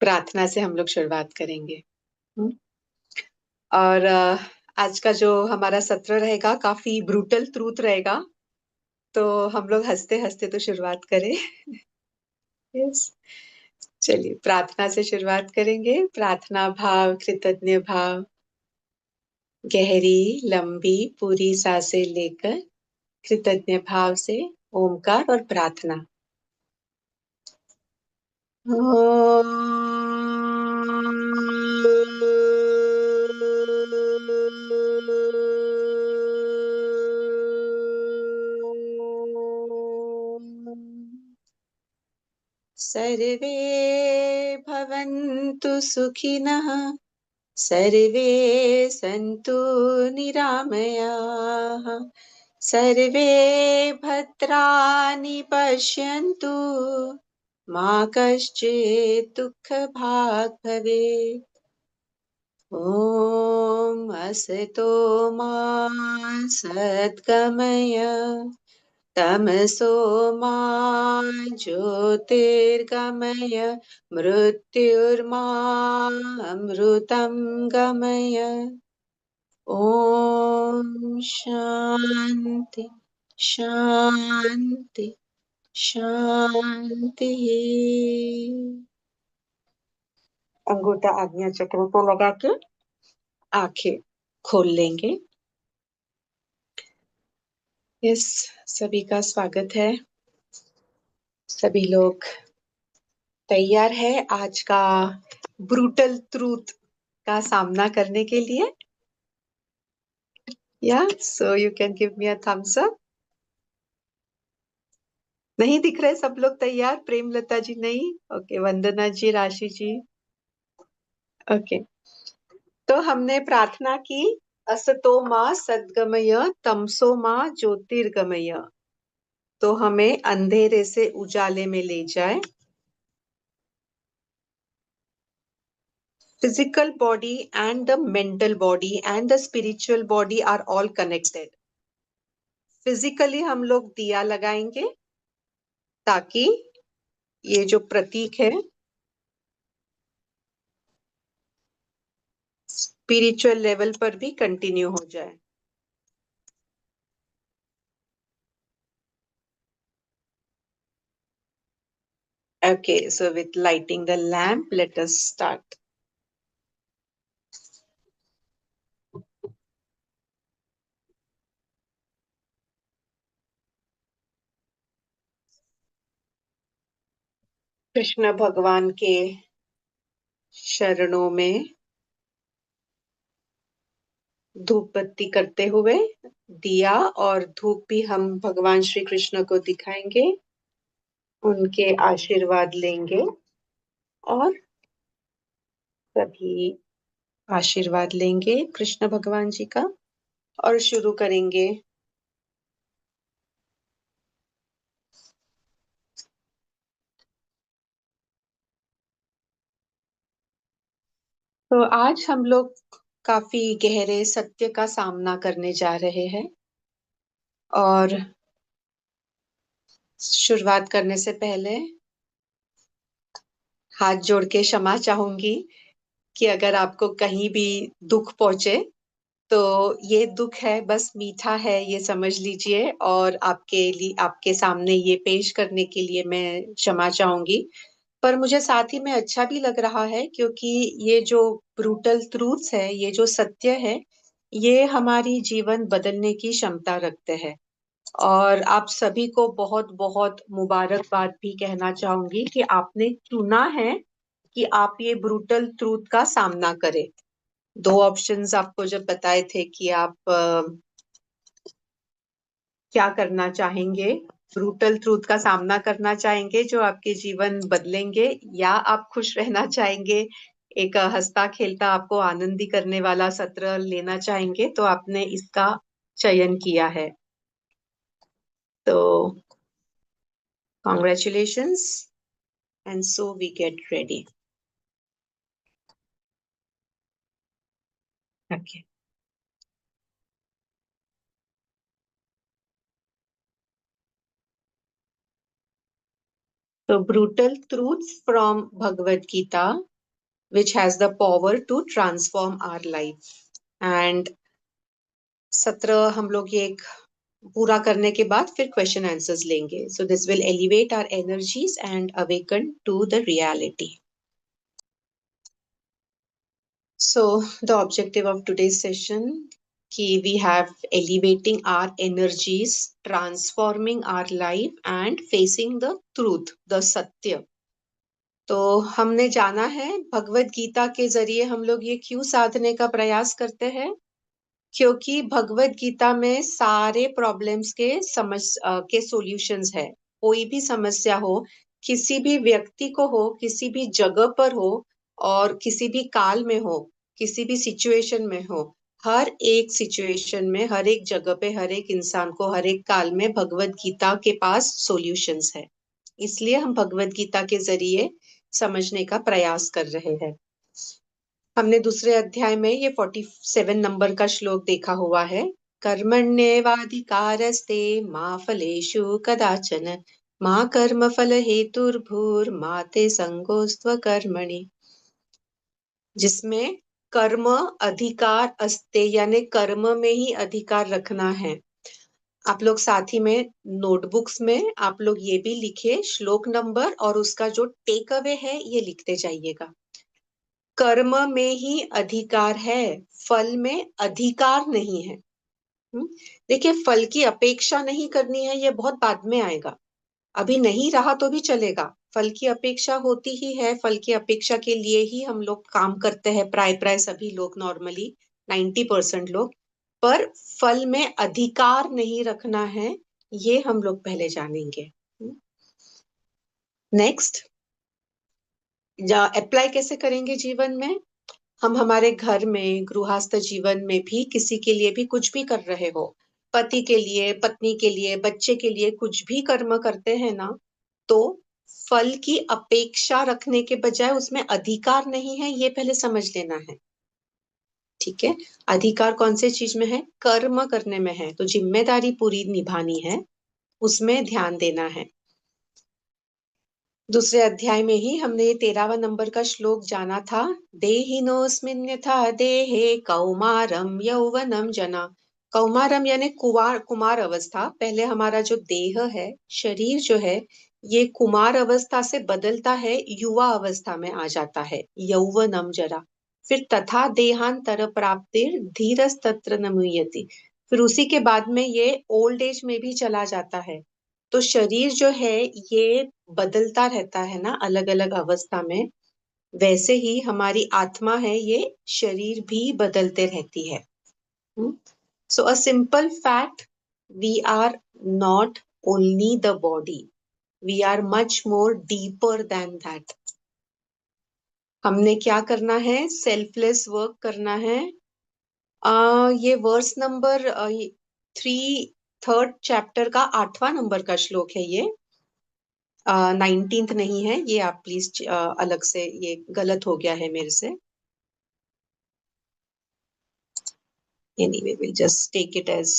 प्रार्थना से हम लोग शुरुआत करेंगे। हम्म। और आज का जो हमारा सत्र रहेगा काफी ब्रूटल ट्रूथ रहेगा। तो हम लोग हंसते हंसते तो शुरुआत करें। यस। चलिए प्रार्थना से शुरुआत करेंगे। प्रार्थना भाव, कृतज्ञ भाव, गहरी लंबी पूरी सांसें लेकर कृतज्ञ भाव से ओमकार और प्रार्थना। सर्वे भवन्तु सुखिनः, सर्वे सन्तु निरामयाः, सर्वे भद्राणि पश्यन्तु, मा कश्चित् दुःखभाग् भवेत्। ॐ असतो मा सद्गमय, तमसो मा ज्योतिर्गमय, मृत्युर्मामृतं गमय। ॐ शान्ति शान्ति शान्तिः। अंगूठा आज्ञा चक्र को लगा के आंखें खोल लेंगे। यस, सभी का स्वागत है। सभी लोग तैयार है आज का ब्रूटल ट्रूथ का सामना करने के लिए? या so you can give me a thumbs up. नहीं दिख रहे सब लोग तैयार? प्रेमलता जी नहीं? ओके, वंदना जी, राशि जी, ओके। तो हमने प्रार्थना की, असतो माँ सद्गमय तमसो माँ ज्योतिर्गमय, तो हमें अंधेरे से उजाले में ले जाए। Physical body and the mental body and the spiritual body are all connected. Physically हम लोग दिया लगाएंगे ताकि ये जो प्रतीक है स्पिरिचुअल लेवल पर भी कंटिन्यू हो जाए। Okay, so with lighting the lamp, let us start. Krishna भगवान के शरणों में धूप बत्ती करते हुए दिया और धूप भी हम भगवान श्री कृष्ण को दिखाएंगे, उनके आशीर्वाद लेंगे और सभी आशीर्वाद लेंगे कृष्ण भगवान जी का और शुरू करेंगे। तो आज हम लोग काफी गहरे सत्य का सामना करने जा रहे हैं और शुरुआत करने से पहले हाथ जोड़ के क्षमा चाहूंगी कि अगर आपको कहीं भी दुख पहुंचे तो ये दुख है, बस मीठा है ये समझ लीजिए, और आपके लिए आपके सामने ये पेश करने के लिए मैं क्षमा चाहूंगी। पर मुझे साथ ही में अच्छा भी लग रहा है क्योंकि ये जो ब्रूटल ट्रूथ्स है, ये जो सत्य है, ये हमारी जीवन बदलने की क्षमता रखते हैं। और आप सभी को बहुत बहुत मुबारकबाद भी कहना चाहूंगी कि आपने चुना है कि आप ये ब्रूटल ट्रूथ का सामना करें। दो ऑप्शंस आपको जब बताए थे कि आप क्या करना चाहेंगे, ब्रूटल ट्रूथ का सामना करना चाहेंगे जो आपके जीवन बदलेंगे, या आप खुश रहना चाहेंगे, एक हंसता खेलता आपको आनंदी करने वाला सत्र लेना चाहेंगे, तो आपने इसका चयन किया है। तो congratulations and so we get ready. Okay, तो brutal truths from Bhagavad Gita, which has the power to transform our life. And 17 हम लोग ये एक पूरा करने के बाद फिर क्वेश्चन आंसर्स लेंगे. So this will elevate our energies and awaken to the reality. So the objective of today's session कि we have elevating our energies, transforming our life and facing the truth, the सत्य. तो हमने जाना है भगवत गीता के जरिए हम लोग ये क्यों साधने का प्रयास करते हैं, क्योंकि भगवत गीता में सारे प्रॉब्लम्स के सॉल्यूशंस है. कोई भी समस्या हो, किसी भी व्यक्ति को हो, किसी भी जगह पर हो और किसी भी काल में हो, किसी भी सिचुएशन में हो, हर एक सिचुएशन में, हर एक जगह पे, हर एक इंसान को, हर एक काल में भगवत गीता के पास सॉल्यूशंस है. इसलिए हम भगवत गीता के जरिए समझने का प्रयास कर रहे हैं. हमने दूसरे अध्याय में ये 47 नंबर का श्लोक देखा हुआ है. कर्मण्येवाधिकारस्ते मा फलेषु कदाचन मा कर्म फल हेतुर्भूर्मा ते संगोस्त्व कर्मणि. जिसमें कर्म अधिकार अस्ते यानी कर्म में ही अधिकार रखना है. आप लोग साथ ही में नोटबुक्स में आप लोग ये भी लिखे श्लोक नंबर और उसका जो टेक अवे है ये लिखते जाइएगा. कर्म में ही अधिकार है, फल में अधिकार नहीं है. देखिए, फल की अपेक्षा नहीं करनी है, ये बहुत बाद में आएगा. अभी नहीं रहा तो भी चलेगा. फल की अपेक्षा होती ही है, फल की अपेक्षा के लिए ही हम लोग काम करते हैं. प्राय सभी लोग, नॉर्मली 90% लोग. पर फल में अधिकार नहीं रखना है, ये हम लोग पहले जानेंगे. नेक्स्ट, अप्लाई कैसे करेंगे जीवन में. हम हमारे घर में, गृहस्थ जीवन में भी किसी के लिए भी कुछ भी कर रहे हो, पति के लिए, पत्नी के लिए, बच्चे के लिए कुछ भी कर्म करते हैं ना, तो फल की अपेक्षा रखने के बजाय उसमें अधिकार नहीं है, ये पहले समझ लेना है. ठीक है. अधिकार कौन से चीज में है, कर्म करने में है. तो जिम्मेदारी पूरी निभानी है, उसमें ध्यान देना है. दूसरे अध्याय में ही हमने ये 13वां नंबर का श्लोक जाना था. देहिनोऽस्मिन् यथा देहे कौमारम यौवनम जना. कौमारम यानी कुमार अवस्था. पहले हमारा जो देह है, शरीर जो है, ये कुमार अवस्था से बदलता है, युवा अवस्था में आ जाता है, यौवनम जरा. फिर तथा देहांतर प्राप्तिर धीरस्तत्र न मुह्यति. फिर उसी के बाद में ये ओल्ड एज में भी चला जाता है. तो शरीर जो है ये बदलता रहता है ना, अलग अलग अवस्था में. वैसे ही हमारी आत्मा है, ये शरीर भी बदलते रहती है. So a simple fact, we are not only the body, we are much more deeper than that. हमने क्या करना है, सेल्फलेस वर्क करना है. ये वर्स नंबर 3, थर्ड चैप्टर का 8वां नंबर का श्लोक है ये. 19th नहीं है ये, आप प्लीज अलग से, ये गलत हो गया है मेरे से. Anyway, will just take it as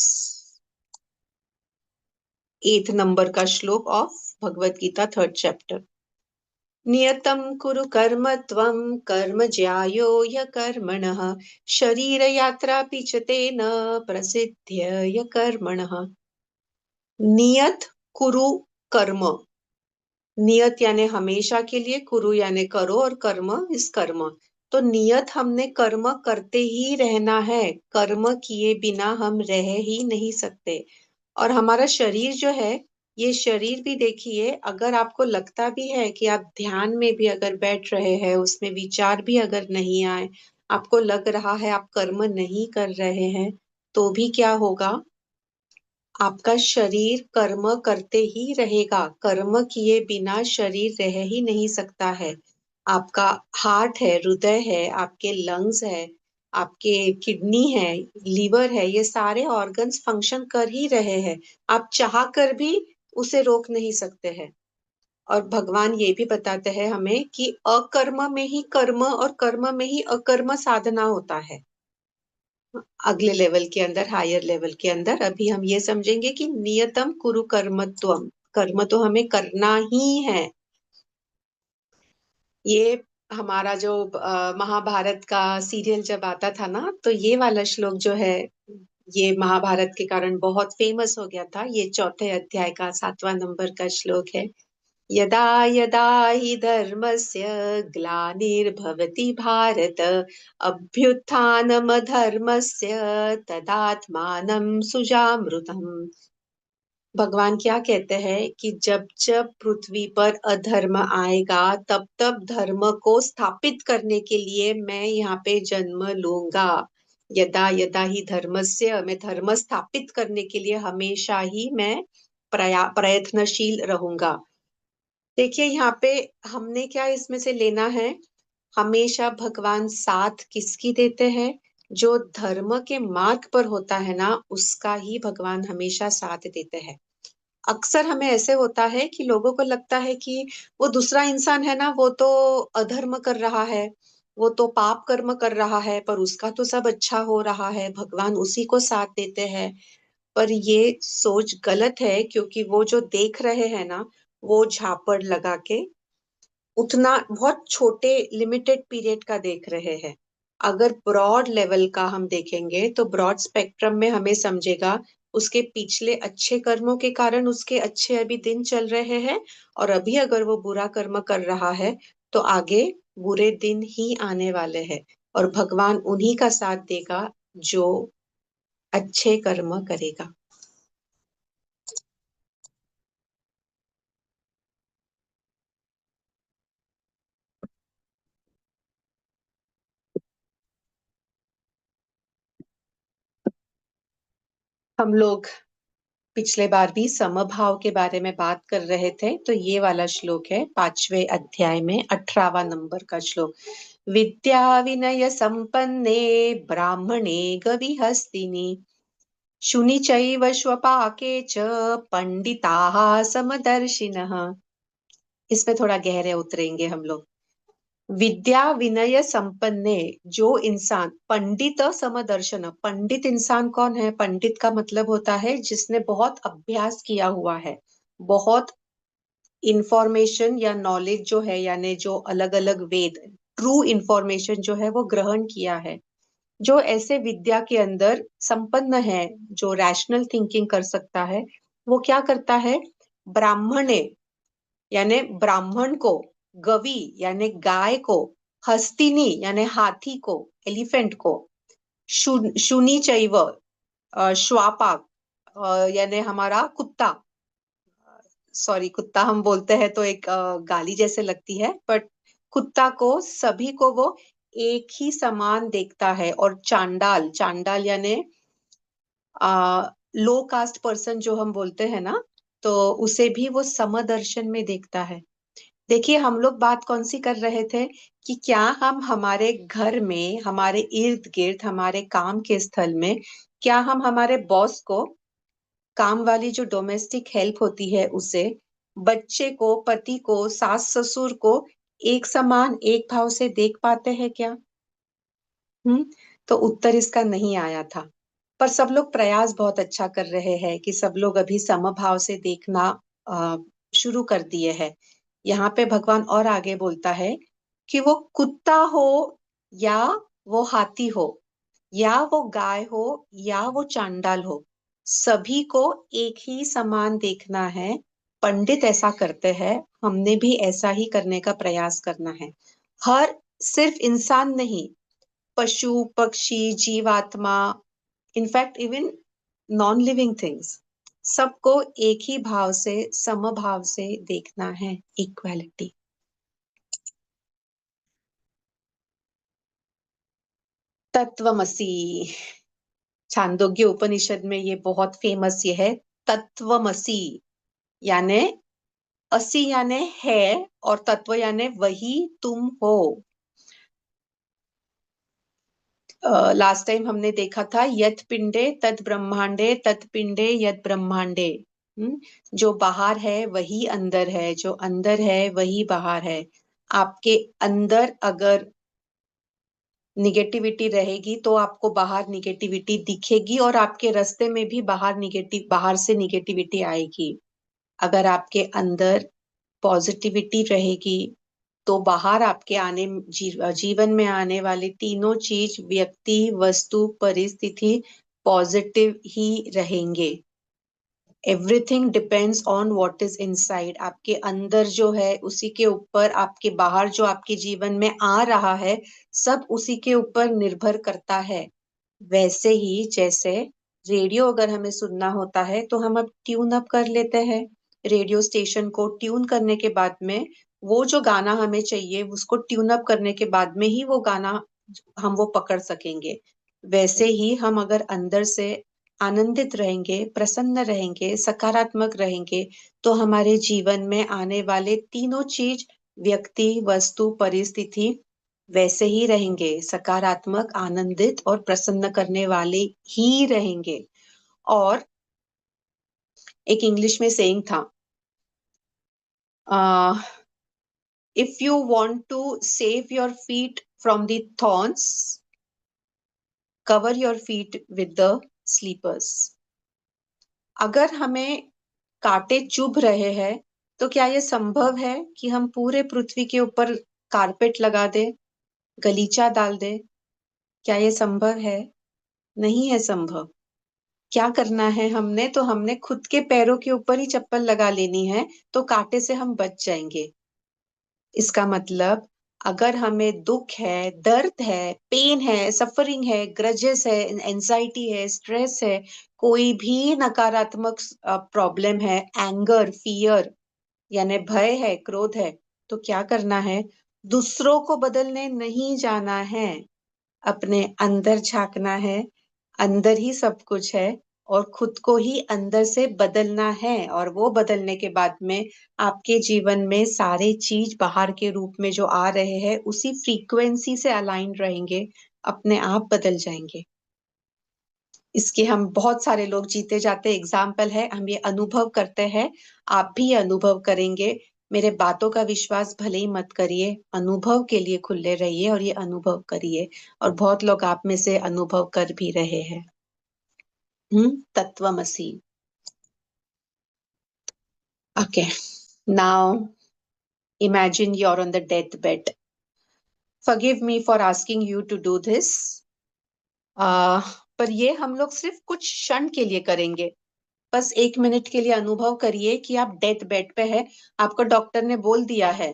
8th number का श्लोक of Bhagavad Gita, third chapter. नियतं कुरु कर्म त्वं कर्म ज्यायो ह्य कर्मणः शरीर यात्रापि च तेन प्रसिद्ध्य ह्य कर्मणः. नियत कुरु कर्म. नियत यानी हमेशा के लिए, कुरु यानी करो और कर्म इस कर्म. तो नियत हमने कर्म करते ही रहना है, कर्म किए बिना हम रह ही नहीं सकते. और हमारा शरीर जो है, ये शरीर भी देखिए, अगर आपको लगता भी है कि आप ध्यान में भी अगर बैठ रहे हैं, उसमें विचार भी अगर नहीं आए, आपको लग रहा है आप कर्म नहीं कर रहे हैं, तो भी क्या होगा, आपका शरीर कर्म करते ही रहेगा. कर्म किए बिना शरीर रह ही नहीं सकता है. आपका हार्ट है, हृदय है, आपके लंग्स है, आपके किडनी है, लीवर है, ये सारे ऑर्गन्स फंक्शन कर ही रहे हैं. आप चाह कर भी उसे रोक नहीं सकते हैं. और भगवान ये भी बताते हैं हमें कि अकर्म में ही कर्म और कर्म में ही अकर्म साधना होता है. अगले लेवल के अंदर, हायर लेवल के अंदर अभी हम ये समझेंगे कि नियतम कुरु कर्मत्वम. कर्म तो हमें करना ही है. ये हमारा जो महाभारत का सीरियल जब आता था ना, तो ये वाला श्लोक जो है, ये महाभारत के कारण बहुत फेमस हो गया था। ये चौथे अध्याय का 7वां नंबर का श्लोक है। यदा यदा हि धर्मस्य ग्लानिर्भवति भारत अभ्युत्थानमधर्मस्य तदात्मानं सुजामृतम्। भगवान क्या कहते हैं कि जब जब पृथ्वी पर अधर्म आएगा, तब तब धर्म को स्थापित करने के लिए मैं यहाँ पे जन्म लूंगा। यदा यदा ही धर्मस्य, मैं धर्म स्थापित करने के लिए हमेशा ही मैं प्रयत्नशील रहूंगा। देखिए यहाँ पे हमने क्या इसमें से लेना है। हमेशा भगवान साथ किसकी देते हैं? जो धर्म के मार्ग पर होता है ना, उसका ही भगवान हमेशा साथ देते हैं। अक्सर हमें ऐसे होता है कि लोगों को लगता है कि वो दूसरा इंसान है ना, वो तो अधर्म कर रहा है, वो तो पाप कर्म कर रहा है, पर उसका तो सब अच्छा हो रहा है, भगवान उसी को साथ देते हैं। पर ये सोच गलत है, क्योंकि वो जो देख रहे हैं ना, वो झापड़ लगा के उतना बहुत छोटे लिमिटेड पीरियड का देख रहे हैं। अगर ब्रॉड लेवल का हम देखेंगे तो ब्रॉड स्पेक्ट्रम में हमें समझेगा उसके पिछले अच्छे कर्मों के कारण उसके अच्छे अभी दिन चल रहे हैं, और अभी अगर वो बुरा कर्म कर रहा है तो आगे बुरे दिन ही आने वाले हैं, और भगवान उन्हीं का साथ देगा जो अच्छे कर्म करेगा। हम लोग पिछले बार भी समभाव के बारे में बात कर रहे थे, तो ये वाला श्लोक है 5वें अध्याय में 18वां नंबर का श्लोक। विद्या विनय संपन्ने ब्राह्मणे गविहस्तिनि शुनि चैव श्वपाके च पंडिताः समदर्शिनः। इसमें थोड़ा गहरे उतरेंगे हम लोग। विद्या विनय संपन्ने, जो इंसान पंडित समदर्शन, पंडित इंसान कौन है? पंडित का मतलब होता है जिसने बहुत अभ्यास किया हुआ है, बहुत इंफॉर्मेशन या नॉलेज जो है, यानी जो अलग अलग वेद, ट्रू इंफॉर्मेशन जो है वो ग्रहण किया है, जो ऐसे विद्या के अंदर संपन्न है, जो रैशनल थिंकिंग कर सकता है। वो क्या करता है? ब्राह्मणे यानी ब्राह्मण को, गवि यानी गाय को, हस्तिनी यानी हाथी को, एलिफेंट को, शुनि चैव श्वापाक यानी हमारा कुत्ता, सॉरी कुत्ता हम बोलते हैं तो एक गाली जैसे लगती है, बट कुत्ता को, सभी को वो एक ही समान देखता है। और चांडाल, चांडाल यानी लो कास्ट पर्सन जो हम बोलते हैं ना, तो उसे भी वो समदर्शन में देखता है। देखिए हम लोग बात कौन सी कर रहे थे कि क्या हम हमारे घर में, हमारे इर्द गिर्द, हमारे काम के स्थल में, क्या हम हमारे बॉस को, काम वाली जो डोमेस्टिक हेल्प होती है उसे, बच्चे को, पति को, सास ससुर को एक समान, एक भाव से देख पाते हैं क्या? हम्म। तो उत्तर इसका नहीं आया था। पर सब लोग प्रयास बहुत अच्छा कर रहे हैं कि सब लोग अभी समभाव से देखना अ, शुरू कर दिए हैं। यहाँ पे भगवान और आगे बोलता है कि वो कुत्ता हो या वो हाथी हो, या वो गाय हो या वो चांडाल हो, सभी को एक ही समान देखना है। पंडित ऐसा करते हैं, हमने भी ऐसा ही करने का प्रयास करना है। हर, सिर्फ इंसान नहीं, पशु पक्षी जीवात्मा, in fact even non living things, सबको एक ही भाव से, समभाव से देखना है, इक्वालिटी। तत्वमसी, छांदोग्य उपनिषद में ये बहुत फेमस ये है। तत्वमसी यानी, असी यानी है, और तत्व यानी वही तुम हो। लास्ट टाइम हमने देखा था यत पिंडे तत् ब्रह्मांडे, तत् पिंडे यत ब्रह्मांडे। जो बाहर है वही अंदर है, जो अंदर है वही बाहर है। आपके अंदर अगर निगेटिविटी रहेगी तो आपको बाहर निगेटिविटी दिखेगी, और आपके रास्ते में भी बाहर से निगेटिविटी आएगी। अगर आपके अंदर पॉजिटिविटी रहेगी, तो बाहर आपके जीवन में आने वाले तीनों चीज, व्यक्ति, वस्तु, परिस्थिति पॉजिटिव ही रहेंगे। Everything depends on what is inside. आपके अंदर जो है उसी के ऊपर आपके बाहर जो आपके जीवन में आ रहा है, सब उसी के ऊपर निर्भर करता है। वैसे ही जैसे रेडियो अगर हमें सुनना होता है तो हम अब ट्यून अप कर लेते हैं रेडियो स्टेशन को। ट्यून करने के बाद में वो जो गाना हमें चाहिए उसको ट्यून अप करने के बाद में ही वो गाना हम वो पकड़ सकेंगे। वैसे ही हम अगर अंदर से आनंदित रहेंगे, प्रसन्न रहेंगे, सकारात्मक रहेंगे, तो हमारे जीवन में आने वाले तीनों चीज, व्यक्ति, वस्तु, परिस्थिति वैसे ही रहेंगे, सकारात्मक, आनंदित और प्रसन्न करने वाले ही रहेंगे। और एक इंग्लिश में सेइंग था, if you want to save your feet from the thorns, cover your feet with the slippers. अगर हमें कांटे चुभ रहे हैं तो क्या ये संभव है कि हम पूरे पृथ्वी के ऊपर कारपेट लगा दे, गलीचा डाल दे? क्या ये संभव है? नहीं है संभव। क्या करना है हमने? तो हमने खुद के पैरों के ऊपर ही चप्पल लगा लेनी है, तो कांटे से हम बच जाएंगे। इसका मतलब अगर हमें दुख है, दर्द है, पेन है, सफरिंग है, ग्रजेस है, एंजाइटी है, स्ट्रेस है, कोई भी नकारात्मक प्रॉब्लम है, एंगर, फियर यानी भय है, क्रोध है, तो क्या करना है? दूसरों को बदलने नहीं जाना है, अपने अंदर झांकना है। अंदर ही सब कुछ है और खुद को ही अंदर से बदलना है, और वो बदलने के बाद में आपके जीवन में सारे चीज बाहर के रूप में जो आ रहे हैं उसी फ्रीक्वेंसी से अलाइन रहेंगे, अपने आप बदल जाएंगे। इसके हम बहुत सारे लोग जीते जाते एग्जाम्पल है, हम ये अनुभव करते हैं। आप भी ये अनुभव करेंगे। मेरे बातों का विश्वास भले ही मत करिए, अनुभव के लिए खुले रहिए और ये अनुभव करिए। और बहुत लोग आप में से अनुभव कर भी रहे हैं। तत्वमसी। Okay, now imagine you're on the deathbed. Forgive me for asking you to do this. पर ये हम लोग सिर्फ कुछ क्षण के लिए करेंगे। बस 1 मिनट के लिए अनुभव करिए कि आप डेथ बेड पे है। आपको डॉक्टर ने बोल दिया है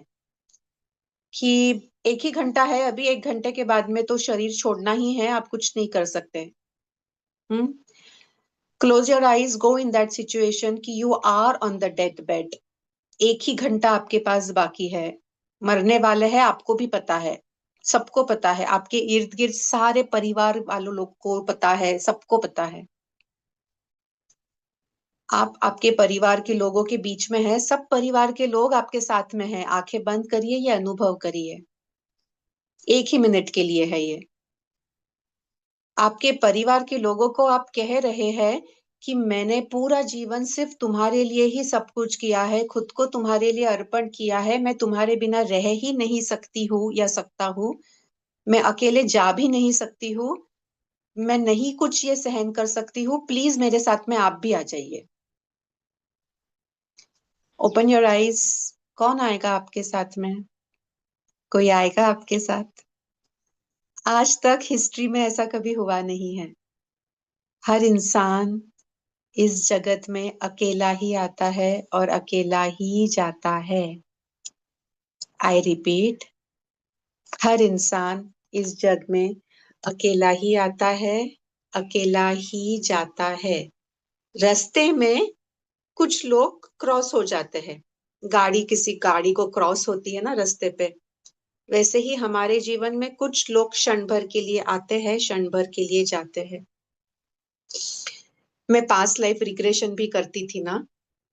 कि 1 ही घंटा है अभी, 1 घंटे के बाद में तो शरीर छोड़ना ही है, आप कुछ नहीं कर सकते। Hmm close your eyes, go in that situation कि you are on the death bed. 1 ही घंटा आपके पास बाकी है, मरने वाले हैं, आपको भी पता है, सबको पता है, आपके इर्द गिर्द सारे परिवार वालों लोग को पता है, सबको पता है। आप आपके परिवार के लोगों के बीच में हैं, सब परिवार के लोग आपके साथ में हैं। आंखें बंद करिए, ये अनुभव करिए। 1 ही मिनट के लिए है ये। आपके परिवार के लोगों को आप कह रहे हैं कि मैंने पूरा जीवन सिर्फ तुम्हारे लिए ही सब कुछ किया है, खुद को तुम्हारे लिए अर्पण किया है, मैं तुम्हारे बिना रह ही नहीं सकती हूँ या सकता हूँ, मैं अकेले जा भी नहीं सकती हूँ, मैं नहीं कुछ ये सहन कर सकती हूँ, प्लीज मेरे साथ में आप भी आ जाइए। Open your eyes. कौन आएगा आपके साथ में? कोई आएगा आपके साथ? आज तक हिस्ट्री में ऐसा कभी हुआ नहीं है। हर इंसान इस जगत में अकेला ही आता है और अकेला ही जाता है। आई रिपीट, हर इंसान इस जग में अकेला ही आता है, अकेला ही जाता है। रास्ते में कुछ लोग क्रॉस हो जाते हैं, गाड़ी किसी गाड़ी को क्रॉस होती है ना रास्ते पे, वैसे ही हमारे जीवन में कुछ लोग क्षण भर के लिए आते हैं, क्षण भर के लिए जाते हैं। मैं पास्ट लाइफ रिग्रेशन भी करती थी ना।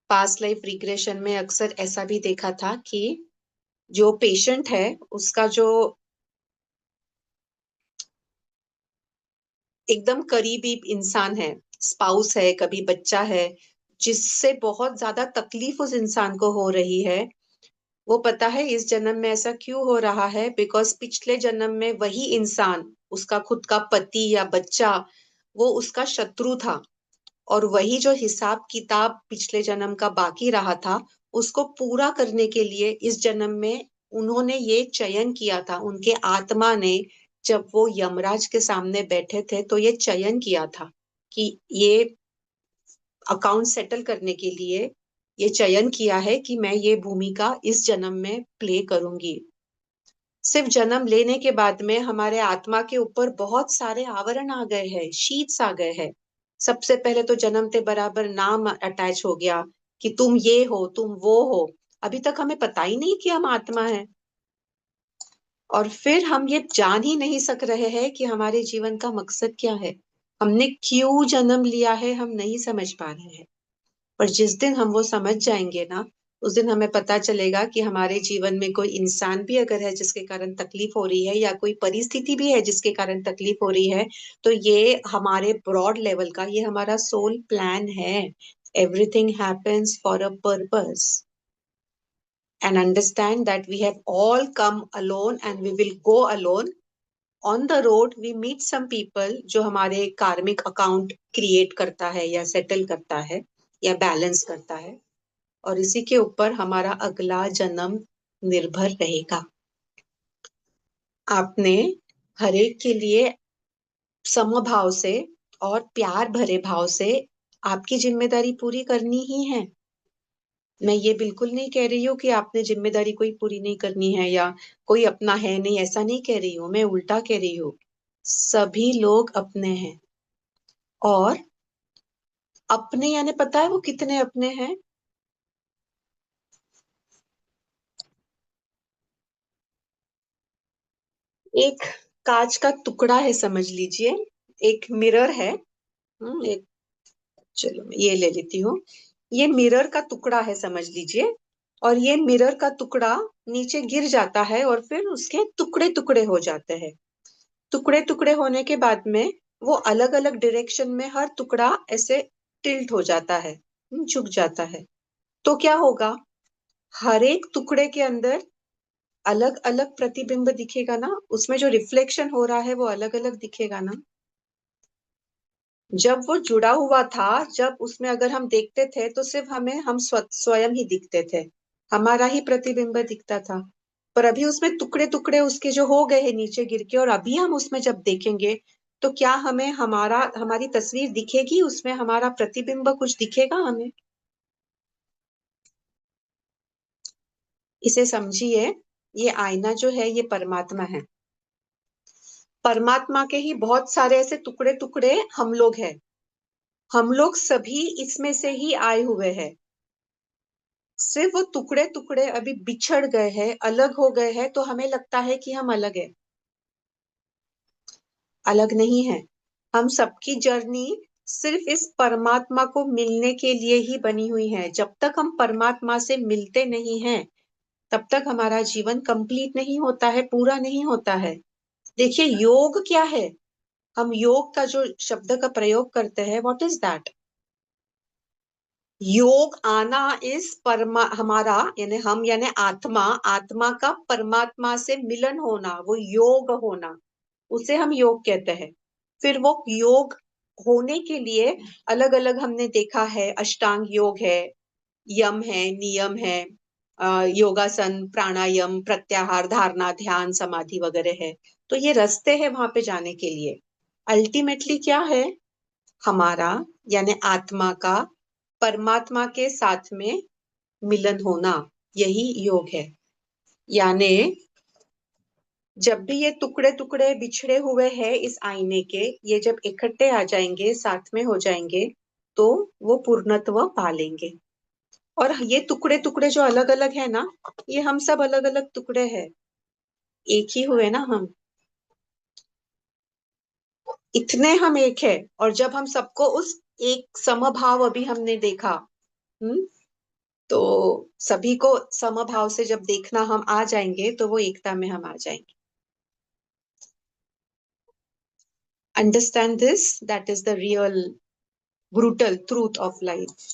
पास्ट लाइफ रिग्रेशन में अक्सर ऐसा भी देखा था कि जो पेशेंट है उसका जो एकदम करीबी इंसान है, स्पाउस है, कभी बच्चा है, जिससे बहुत ज्यादा तकलीफ उस इंसान को हो रही है, वो पता है इस जन्म में ऐसा क्यों हो रहा है? बिकॉज पिछले जन्म में वही इंसान, उसका खुद का पति या बच्चा, वो उसका शत्रु था, और वही जो हिसाब किताब पिछले जन्म का बाकी रहा था, उसको पूरा करने के लिए इस जन्म में उन्होंने ये चयन किया था, उनके आत्मा ने, जब वो यमराज के सामने बैठे थे तो ये चयन किया था कि ये अकाउंट सेटल करने के लिए ये चयन किया है कि मैं ये भूमिका इस जन्म में प्ले करूंगी। सिर्फ जन्म लेने के बाद में हमारे आत्मा के ऊपर बहुत सारे आवरण आ गए हैं, शीट्स आ गए हैं। सबसे पहले तो जन्मते बराबर नाम अटैच हो गया कि तुम ये हो, तुम वो हो। अभी तक हमें पता ही नहीं कि हम आत्मा है। और फिर हम ये जान ही नहीं सक रहे हैं कि हमारे जीवन का मकसद क्या है, हमने क्यों जन्म लिया है, हम नहीं समझ पा रहे हैं। पर जिस दिन हम वो समझ जाएंगे ना, उस दिन हमें पता चलेगा कि हमारे जीवन में कोई इंसान भी अगर है जिसके कारण तकलीफ हो रही है, या कोई परिस्थिति भी है जिसके कारण तकलीफ हो रही है, तो ये हमारे ब्रॉड लेवल का, ये हमारा सोल प्लान है। Everything happens for a purpose. And understand that we have all come alone and we will go alone. On the road we meet some people जो हमारे कार्मिक अकाउंट क्रिएट करता है या सेटल करता है या बैलेंस करता है, और इसी के ऊपर हमारा अगला जन्म निर्भर रहेगा। आपने हरेक के लिए समभाव से और प्यार भरे भाव से आपकी जिम्मेदारी पूरी करनी ही है। मैं ये बिल्कुल नहीं कह रही हूँ कि आपने जिम्मेदारी कोई पूरी नहीं करनी है या कोई अपना है नहीं, ऐसा नहीं कह रही हूँ। मैं उल्टा कह रही हूँ, सभी लोग अपने हैं। और अपने यानी पता है वो कितने अपने हैं? एक कांच का टुकड़ा है समझ लीजिए, एक मिरर है। एक, चलो मैं ये ले लेती हूँ। ये मिरर का टुकड़ा है समझ लीजिए, और ये मिरर का टुकड़ा नीचे गिर जाता है और फिर उसके टुकड़े टुकड़े हो जाते हैं। टुकड़े टुकड़े होने के बाद में वो अलग अलग डायरेक्शन में हर टुकड़ा ऐसे टिल्ट हो जाता है, झुक जाता है। तो क्या होगा, हर एक टुकड़े के अंदर अलग अलग प्रतिबिंब दिखेगा ना, उसमें जो रिफ्लेक्शन हो रहा है वो अलग अलग दिखेगा ना। जब वो जुड़ा हुआ था, जब उसमें अगर हम देखते थे तो सिर्फ हमें हम स्वयं ही दिखते थे, हमारा ही प्रतिबिंब दिखता था। पर अभी उसमें टुकड़े टुकड़े उसके जो हो गए हैं नीचे गिर के, और अभी हम उसमें जब देखेंगे तो क्या हमें हमारी तस्वीर दिखेगी, उसमें हमारा प्रतिबिंब कुछ दिखेगा हमें? इसे समझिए, ये आईना जो है ये परमात्मा है। परमात्मा के ही बहुत सारे ऐसे टुकड़े टुकड़े हम लोग हैं। हम लोग सभी इसमें से ही आए हुए हैं। सिर्फ वो टुकड़े टुकड़े अभी बिछड़ गए हैं, अलग हो गए हैं, तो हमें लगता है कि हम अलग है। अलग नहीं है। हम सबकी जर्नी सिर्फ इस परमात्मा को मिलने के लिए ही बनी हुई है। जब तक हम परमात्मा से मिलते नहीं हैं, तब तक हमारा जीवन कंप्लीट नहीं होता है, पूरा नहीं होता है। देखिए योग क्या है, हम योग का जो शब्द का प्रयोग करते हैं, व्हाट इज दैट? योग आना इस परमा हमारा, यानी हम यानी आत्मा, आत्मा का परमात्मा से मिलन होना, वो योग होना, उसे हम योग कहते हैं। फिर वो योग होने के लिए अलग अलग हमने देखा है, अष्टांग योग है, यम है, नियम है, योगासन, प्राणायाम, प्रत्याहार, धारणा, ध्यान, समाधि वगैरह है। तो ये रास्ते हैं वहां पे जाने के लिए। अल्टीमेटली क्या है, हमारा यानी आत्मा का परमात्मा के साथ में मिलन होना, यही योग है। यानी जब भी ये टुकड़े टुकड़े बिछड़े हुए हैं इस आईने के, ये जब इकट्ठे आ जाएंगे, साथ में हो जाएंगे, तो वो पूर्णत्व पा लेंगे। और ये टुकड़े टुकड़े जो अलग अलग है ना, ये हम सब अलग अलग टुकड़े हैं, एक ही हुए ना हम। इतने हम एक है। और जब हम सबको उस एक समभाव अभी हमने देखा, हम्म, तो सभी को समभाव से जब देखना हम आ जाएंगे, तो वो एकता में हम आ जाएंगे। Understand this, that is the real brutal truth of life.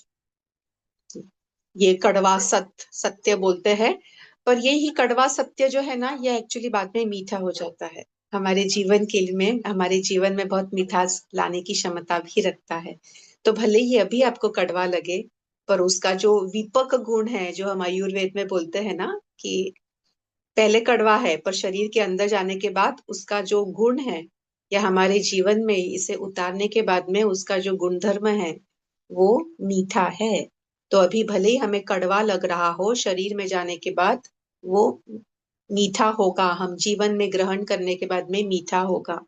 ये कड़वा सत्य बोलते हैं, पर ये ही कड़वा सत्य जो है ना, ये एक्चुअली बाद में मीठा हो जाता है। हमारे जीवन के लिए में, हमारे जीवन में बहुत मिठास लाने की क्षमता भी रखता है। तो भले ही अभी आपको कड़वा लगे, पर उसका जो विपक गुण है, जो हम आयुर्वेद में बोलते हैं ना कि पहले कड़वा है, पर शरीर के अंदर जाने के बाद उसका जो गुण है, या हमारे जीवन में इसे उतारने के बाद में उसका जो गुणधर्म है, वो मीठा है। तो अभी भले ही हमें कड़वा लग रहा हो, शरीर में जाने के बाद वो मीठा होगा, हम जीवन में ग्रहण करने के बाद में मीठा होगा।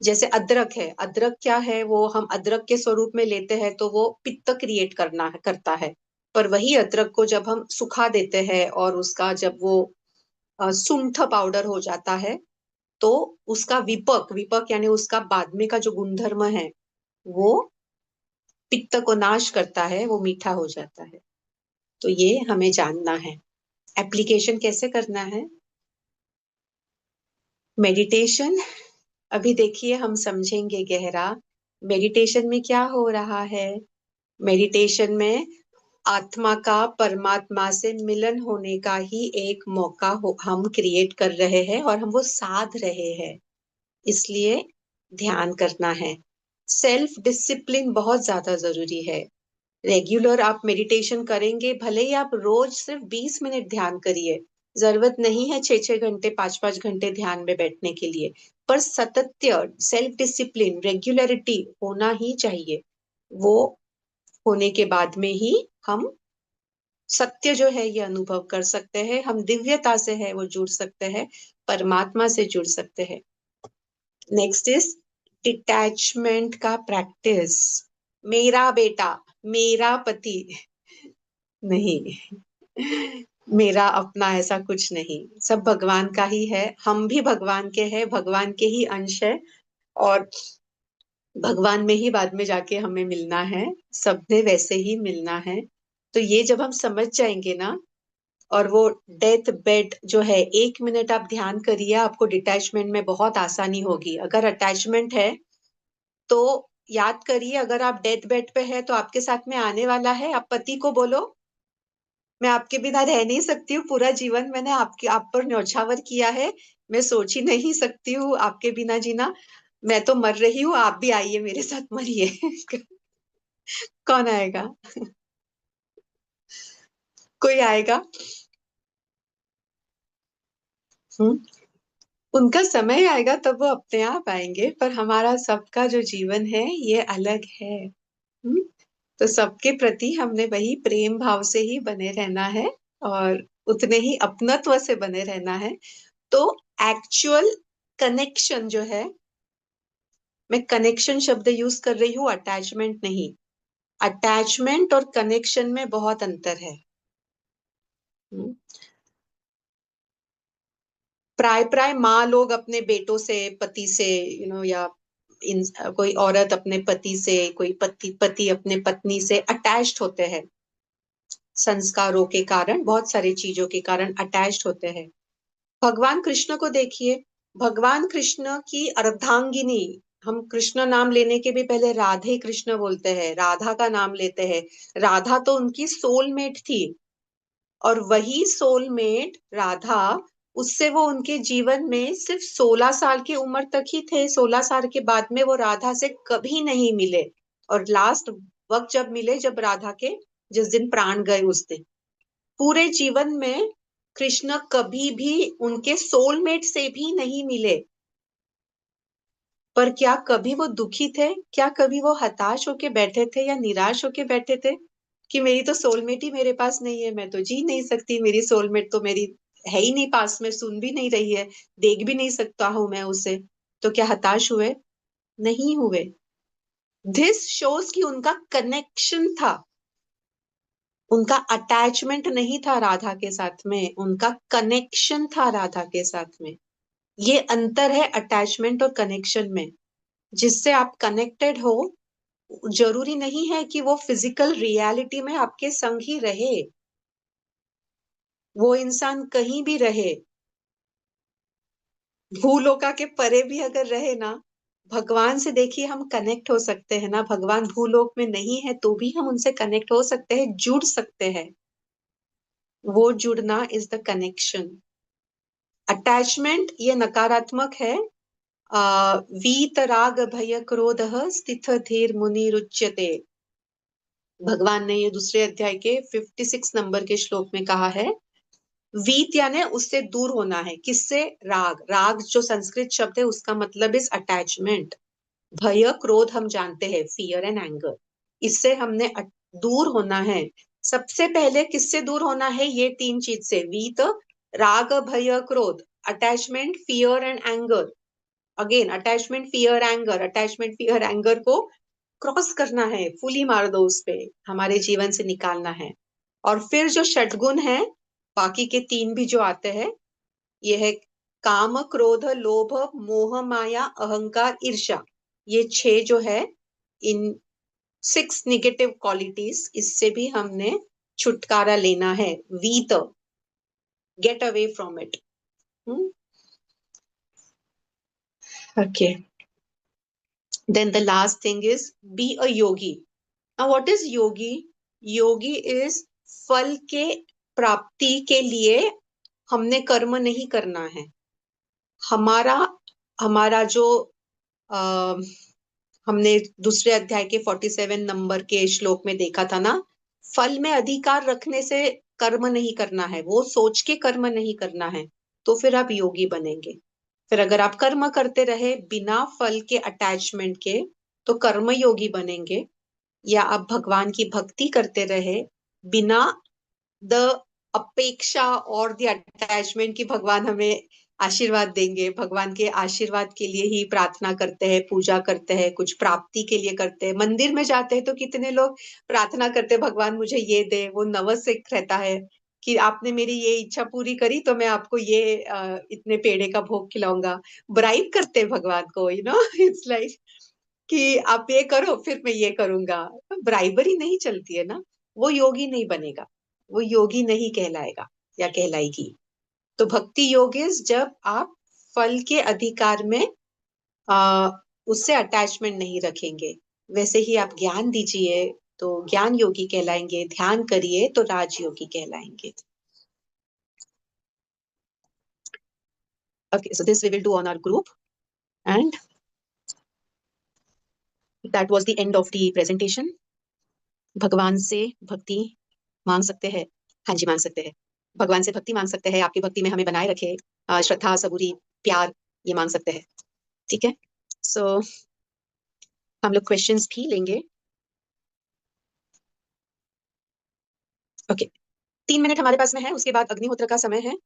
जैसे अदरक है, अदरक क्या है, वो हम अदरक के स्वरूप में लेते हैं तो वो पित्त क्रिएट करता है। पर वही अदरक को जब हम सुखा देते हैं और उसका जब वो सुंठ पाउडर हो जाता है, तो उसका विपक विपक यानी उसका बाद में का जो गुणधर्म है, वो पित्त को नाश करता है, वो मीठा हो जाता है। तो ये हमें जानना है। एप्लीकेशन कैसे करना है? मेडिटेशन, अभी देखिए हम समझेंगे गहरा। मेडिटेशन में क्या हो रहा है? मेडिटेशन में आत्मा का परमात्मा से मिलन होने का ही एक मौका हम क्रिएट कर रहे हैं, और हम वो साध रहे हैं। इसलिए ध्यान करना है। सेल्फ डिसिप्लिन बहुत ज्यादा जरूरी है। रेगुलर आप मेडिटेशन करेंगे, भले ही आप रोज सिर्फ 20 मिनट ध्यान करिए, जरूरत नहीं है 6-6 घंटे 5-5 घंटे ध्यान में बैठने के लिए, पर सतत्य, सेल्फ डिसिप्लिन, रेगुलरिटी होना ही चाहिए। वो होने के बाद में ही हम सत्य जो है ये अनुभव कर सकते हैं, हम दिव्यता से है वो जुड़ सकते हैं, परमात्मा से जुड़ सकते हैं। नेक्स्ट इज डिटैचमेंट का प्रैक्टिस। मेरा बेटा, मेरा पति, नहीं, मेरा अपना ऐसा कुछ नहीं। सब भगवान का ही है, हम भी भगवान के हैं, भगवान के ही अंश है, और भगवान में ही बाद में जाके हमें मिलना है, सबने वैसे ही मिलना है। तो ये जब हम समझ जाएंगे ना, और वो डेथ बेड जो है, 1 मिनट आप ध्यान करिए, आपको डिटैचमेंट में बहुत आसानी होगी। अगर अटैचमेंट है तो याद करिए, अगर आप डेथ बेड पे है तो आपके साथ में आने वाला है, आप पति को बोलो, मैं आपके बिना रह नहीं सकती हूँ, पूरा जीवन मैंने आपके आप पर न्यौछावर किया है, मैं सोच ही नहीं सकती हूँ आपके बिना जीना, मैं तो मर रही हूँ, आप भी आइए मेरे साथ मरिए। कौन आएगा? कोई आएगा? हम्म। उनका समय आएगा तब वो अपने आप आएंगे, पर हमारा सबका जो जीवन है ये अलग है। हम्म। तो सबके प्रति हमने वही प्रेम भाव से ही बने रहना है, और उतने ही अपनत्व से बने रहना है। तो एक्चुअल कनेक्शन जो है, मैं कनेक्शन शब्द यूज कर रही हूँ, अटैचमेंट नहीं। अटैचमेंट और कनेक्शन में बहुत अंतर है। हम्म। प्राय प्राय माँ लोग अपने बेटों से, पति से, या इन कोई औरत अपने पति से, कोई पति पति अपने पत्नी से अटैच्ड होते हैं। संस्कारों के कारण, बहुत सारी चीजों के कारण अटैच्ड होते हैं। भगवान कृष्ण को देखिए, भगवान कृष्ण की अर्धांगिनी, हम कृष्ण नाम लेने के भी पहले राधे कृष्ण बोलते हैं, राधा का नाम लेते हैं। राधा तो उनकी सोलमेट थी, और वही सोलमेट राधा, उससे वो उनके जीवन में सिर्फ 16 साल की उम्र तक ही थे। 16 साल के बाद में वो राधा से कभी नहीं मिले, और लास्ट वक्त जब मिले, जब राधा के जिस दिन प्राण गए उस दिन, पूरे जीवन में कृष्ण कभी भी उनके सोलमेट से भी नहीं मिले। पर क्या कभी वो दुखी थे? क्या कभी वो हताश होके बैठे थे या निराश होके बैठे थे कि मेरी तो सोलमेट ही मेरे पास नहीं है, मैं तो जी नहीं सकती, मेरी सोलमेट तो मेरी है ही नहीं पास में, सुन भी नहीं रही है, देख भी नहीं सकता हूं मैं उसे? तो क्या हताश हुए? नहीं हुए। दिस शोज कि उनका कनेक्शन था, उनका अटैचमेंट नहीं था राधा के साथ में, उनका कनेक्शन था राधा के साथ में। ये अंतर है अटैचमेंट और कनेक्शन में। जिससे आप कनेक्टेड हो, जरूरी नहीं है कि वो फिजिकल रियलिटी में आपके संग ही रहे, वो इंसान कहीं भी रहे, भूलोका के परे भी अगर रहे ना, भगवान से देखिए हम कनेक्ट हो सकते हैं ना। भगवान भूलोक में नहीं है तो भी हम उनसे कनेक्ट हो सकते हैं, जुड़ सकते हैं। वो जुड़ना इज द कनेक्शन। अटैचमेंट ये नकारात्मक है। वीतराग भय क्रोध स्थित धीर मुनि रुच्यते। भगवान ने ये दूसरे अध्याय के 56 नंबर के श्लोक में कहा है वीत यानी उससे दूर होना है। किससे? राग। राग जो संस्कृत शब्द है उसका मतलब इज अटैचमेंट। भय क्रोध हम जानते हैं, फियर एंड एंगर, इससे हमने दूर होना है। सबसे पहले किससे दूर होना है? ये तीन चीज से, वीत, राग, भय, क्रोध, attachment, fear and anger. Again attachment, fear, anger, attachment, fear, anger को क्रॉस करना है, फुली मार दो उस पे, हमारे जीवन से निकालना है। और फिर जो षटगुण है, बाकी के तीन भी जो आते हैं, ये है काम, क्रोध, लोभ, मोह, माया, अहंकार, ईर्ष्या। ये छह जो है, इन 6 निगेटिव क्वालिटीज, इससे भी हमने छुटकारा लेना है। वीत, get away from it. Okay, then the last thing is be a yogi. Now what is yogi? Yogi is फल के प्राप्ति के लिए हमने कर्म नहीं करना है। हमारा हमारा जो आ, हमने दूसरे अध्याय के 47 नंबर के श्लोक में देखा था ना, फल में अधिकार रखने से कर्म नहीं करना है, वो सोच के कर्म नहीं करना है, तो फिर आप योगी बनेंगे। फिर अगर आप कर्म करते रहे बिना फल के अटैचमेंट के, तो कर्म योगी बनेंगे। या आप भगवान की भक्ति करते रहे बिना द अपेक्षा और द अटैचमेंट की भगवान हमें आशीर्वाद देंगे, भगवान के आशीर्वाद के लिए ही प्रार्थना करते हैं, पूजा करते हैं, कुछ प्राप्ति के लिए करते हैं। मंदिर में जाते हैं तो कितने लोग प्रार्थना करते हैं, भगवान मुझे ये दे, वो नवस एक रहता है कि आपने मेरी ये इच्छा पूरी करी तो मैं आपको ये इतने पेड़े का भोग खिलाऊंगा। ब्राइब करते हैं भगवान को, इट्स लाइक कि आप ये करो फिर मैं ये करूंगा। ब्राइबरी नहीं चलती है ना, वो योगी नहीं बनेगा, वो योगी नहीं कहलाएगा या कहलाएगी। तो भक्ति योग इज जब आप फल के अधिकार में आ, उससे अटैचमेंट नहीं रखेंगे। वैसे ही आप ज्ञान दीजिए तो ज्ञान योगी कहलाएंगे, ध्यान करिए तो राजयोगी कहलाएंगे। Okay, so this we will do on our group, and that was the end of the presentation. भगवान से भक्ति मांग सकते हैं। हाँ जी, मांग सकते हैं। भगवान से भक्ति मांग सकते हैं, आपकी भक्ति में हमें बनाए रखे, श्रद्धा, सबूरी, प्यार, ये मांग सकते हैं। ठीक है, सो हम लोग क्वेश्चंस भी लेंगे। ओके, 3 मिनट हमारे पास में है, उसके बाद अग्निहोत्र का समय है।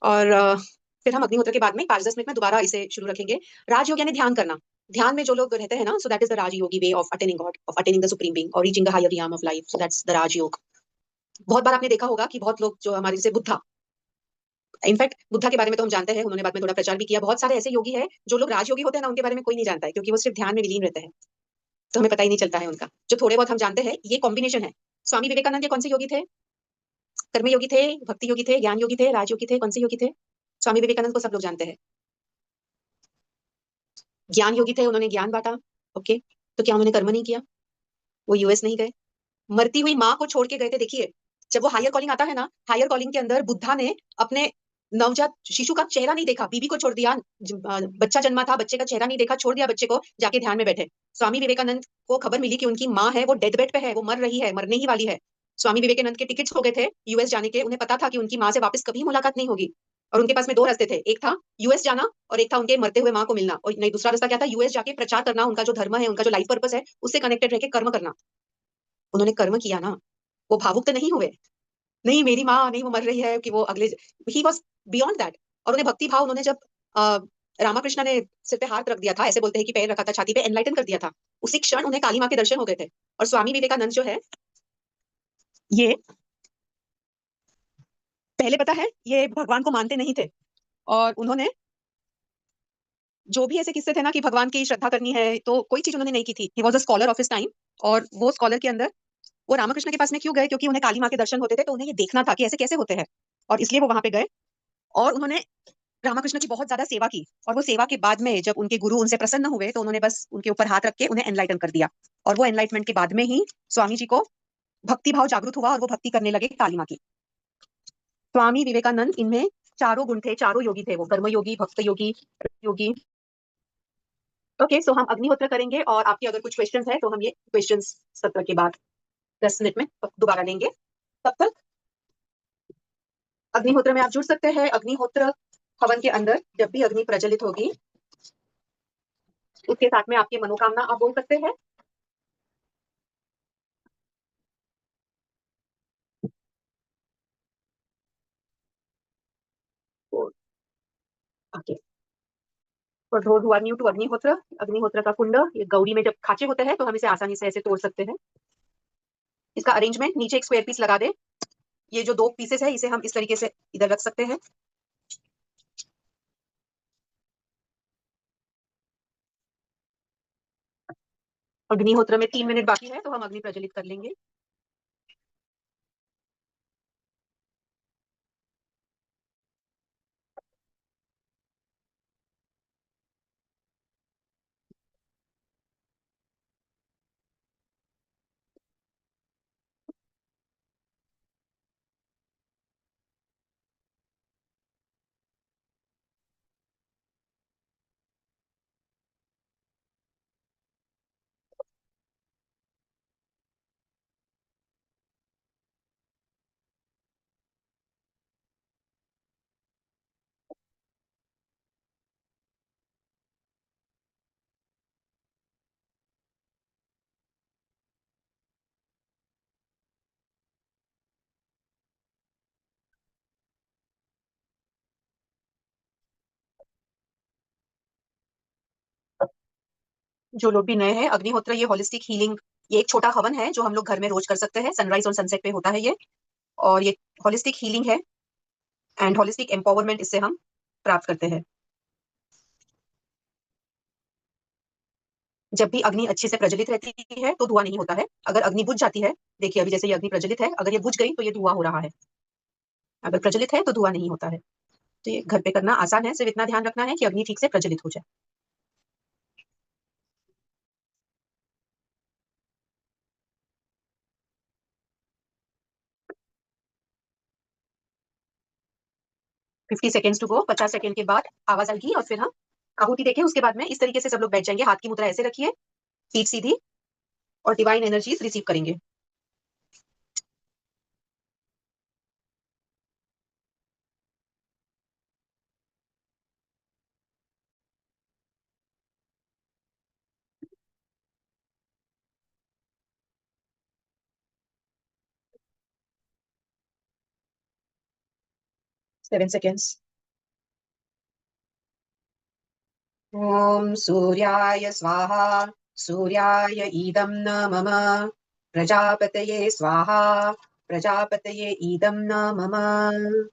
और फिर हम अग्निहोत्र के बाद में 5-10 मिनट में दोबारा इसे शुरू रखेंगे। राजयोग यानी ध्यान करना। ध्यान में जो लोग रहते हैं ना, so that is the Rajyogi way of attaining God, of attaining the supreme being और reaching the higher realm of life, so that's the Rajyog. बहुत बार आपने देखा होगा कि बहुत लोग जो हमारे जैसे बुद्धा, इनफैक्ट बुद्धा के बारे में तो हम जानते हैं, उन्होंने बाद में थोड़ा प्रचार भी किया। बहुत सारे ऐसे योगी हैं जो लोग राजयोगी होते हैं ना, उनके बारे में कोई नहीं जानता है, क्योंकि वो सिर्फ ध्यान में विलीन रहते हैं, तो हमें पता ही नहीं चलता है उनका। जो थोड़े बहुत हम जानते हैं, ये कॉम्बिनेशन है। स्वामी विवेकानंद ये कौन से योगी थे? कर्म योगी थे, भक्ति योगी थे, ज्ञान योगी थे, राजयोगी थे, कौन से योगी थे? स्वामी विवेकानंद को सब लोग जानते हैं। ज्ञान योगी थे, उन्होंने ज्ञान बांटा। ओके, तो क्या उन्होंने कर्म नहीं किया? वो यूएस नहीं गए, मरती हुई माँ को छोड़ के गए थे। देखिए, जब वो हायर कॉलिंग आता है ना, हायर कॉलिंग के अंदर बुद्धा ने अपने नवजात शिशु का चेहरा नहीं देखा, बीबी को छोड़ दिया। बच्चा जन्मा था, बच्चे का चेहरा नहीं देखा, छोड़ दिया बच्चे को, जाके ध्यान में बैठे। स्वामी विवेकानंद को खबर मिली कि उनकी माँ है, वो डेथ बेड पे है, वो मर रही है, मरने ही वाली है। स्वामी विवेकानंद के टिकट्स हो गए थे यूएस जाने के, उन्हें पता था कि उनकी माँ से वापस कभी मुलाकात नहीं होगी। और उनके पास में 2 रास्ते थे, एक था यूएस जाना और एक था उनके मरते हुए माँ को मिलना। और नहीं, दूसरा रास्ता क्या था? यूएस जाके प्रचार करना, उनका जो धर्म है, उनका जो लाइफ पर्पस है, उससे कनेक्टेड रह के कर्म करना। उन्होंने कर्म किया ना, वो भावुक तो नहीं हुए, नहीं मेरी माँ नहीं वो मर रही है, कि वो अगले, ही वॉज बियॉन्ड दैट। और उन्हें भक्ति भाव, उन्होंने जब रामाकृष्ण ने सिर पे हाथ रख दिया था, ऐसे बोलते हैं कि पैर रखा था छाती पे, एनलाइटन कर दिया था, उसी क्षण उन्हें काली माँ के दर्शन हो गए थे। और स्वामी विवेकानंद जो है, ये पहले पता है, ये भगवान को मानते नहीं थे। और उन्होंने जो भी ऐसे किस्से थे ना कि भगवान की श्रद्धा करनी है, तो कोई चीज उन्होंने नहीं की थी। He was a scholar of his time. और वो स्कॉलर के अंदर वो रामाकृष्ण के पास में क्यों गए? क्योंकि उन्हें काली माँ के दर्शन होते थे, तो उन्हें ये देखना था कि ऐसे कैसे होते हैं, और इसलिए वो वहां पे गए। और उन्होंने रामाकृष्ण की बहुत ज्यादा सेवा की। और वो सेवा के बाद में जब उनके गुरु उनसे प्रसन्न हुए, तो उन्होंने बस उनके ऊपर हाथ रख के उन्हें एनलाइटन कर दिया। और वो एनलाइटमेंट के बाद में ही स्वामी जी को भक्ति भाव जागृत हुआ और वो भक्ति करने लगे काली माँ की। स्वामी विवेकानंद, इनमें चारों गुण थे, चारों योगी थे, वो कर्म योगी, भक्त योगी, योगी। ओके, सो हम अग्निहोत्र करेंगे, और आपके अगर कुछ क्वेश्चंस है तो हम ये क्वेश्चंस सत्र के बाद 10 मिनट में दोबारा लेंगे। तब तक अग्निहोत्र में आप जुड़ सकते हैं। अग्निहोत्र हवन के अंदर जब भी अग्नि प्रज्वलित होगी, उसके साथ में आपकी मनोकामना आप बोल सकते हैं। Okay. For those who are new to Agnihotra, Agnihotra का कुंड, ये गौरी में जब खांचे होते हैं तो हम इसे आसानी से ऐसे तोड़ सकते हैं। इसका अरेंजमेंट, नीचे एक स्क्वायर पीस लगा दे। ये जो दो पीसेस है इसे हम इस तरीके से इधर रख सकते हैं। अग्निहोत्र में 3 मिनट बाकी है तो हम अग्नि प्रज्वलित कर लेंगे। जो लोग भी नए हैं, अग्निहोत्र ये होलिस्टिक हीलिंग, ये एक छोटा हवन है जो हम लोग घर में रोज कर सकते हैं। सनराइज और सनसेट पे होता है ये। और ये होलिस्टिक हीलिंग है एंड होलिस्टिक एम्पावरमेंट इससे हम प्राप्त करते हैं। जब भी अग्नि अच्छे से प्रज्वलित रहती है तो धुआं नहीं होता है। अगर अग्नि बुझ जाती है, देखिए अभी जैसे ये अग्नि प्रज्वलित है, अगर ये बुझ गई तो ये धुआं हो रहा है। अगर प्रज्वलित है तो धुआं नहीं होता है। तो ये घर पे करना आसान है, सिर्फ इतना ध्यान रखना है कि अग्नि ठीक से प्रज्वलित हो जाए। 50 सेकेंड्स टू गो। 50 सेकेंड के बाद आवाज आएगी और फिर हम आहुति देके उसके बाद में इस तरीके से सब लोग बैठ जाएंगे। हाथ की मुद्रा ऐसे रखिए, पीठ सीधी, और डिवाइन एनर्जीज रिसीव करेंगे। 7 सेकेंड्स। ओम सूर्याय स्वाहा। सूर्याय इदं न मम। प्रजापतये स्वाहा। प्रजापतये इदं न मम।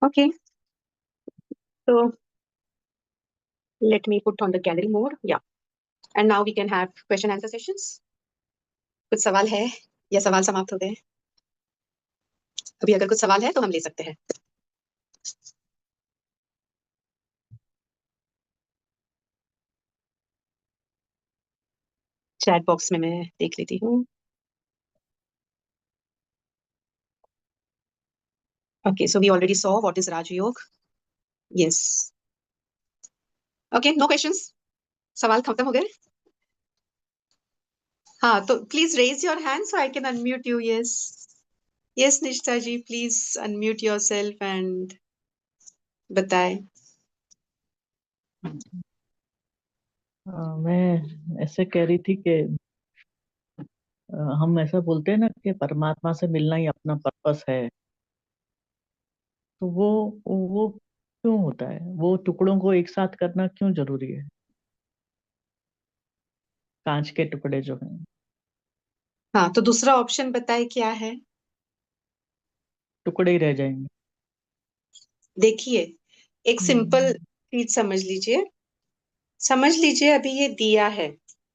Okay, so let me put on the gallery mode. Yeah, and now we can have question answer sessions. कुछ सवाल है या सवाल समाप्त हो गए? अभी अगर कुछ सवाल है तो हम ले सकते हैं. चैट बॉक्स में मैं देख लेती हूँ. Okay, so we already saw what is Raj Yog. Yes. Okay, no questions. सवाल खत्म हो गए? हाँ, तो please raise your hand so I can unmute you. Yes. Yes, निष्ठा जी, please unmute yourself and बताएं. मैं ऐसे कह रही थी कि हम ऐसा बोलते हैं ना कि परमात्मा से मिलना ही अपना पर्पस है, तो वो क्यों होता है? वो टुकड़ों को एक साथ करना क्यों जरूरी है? कांच के टुकड़े जो हैं, हाँ, तो दूसरा ऑप्शन बताए क्या है? टुकड़े ही रह जाएंगे। देखिए, एक सिंपल हम्म चीज समझ लीजिए अभी ये दिया है.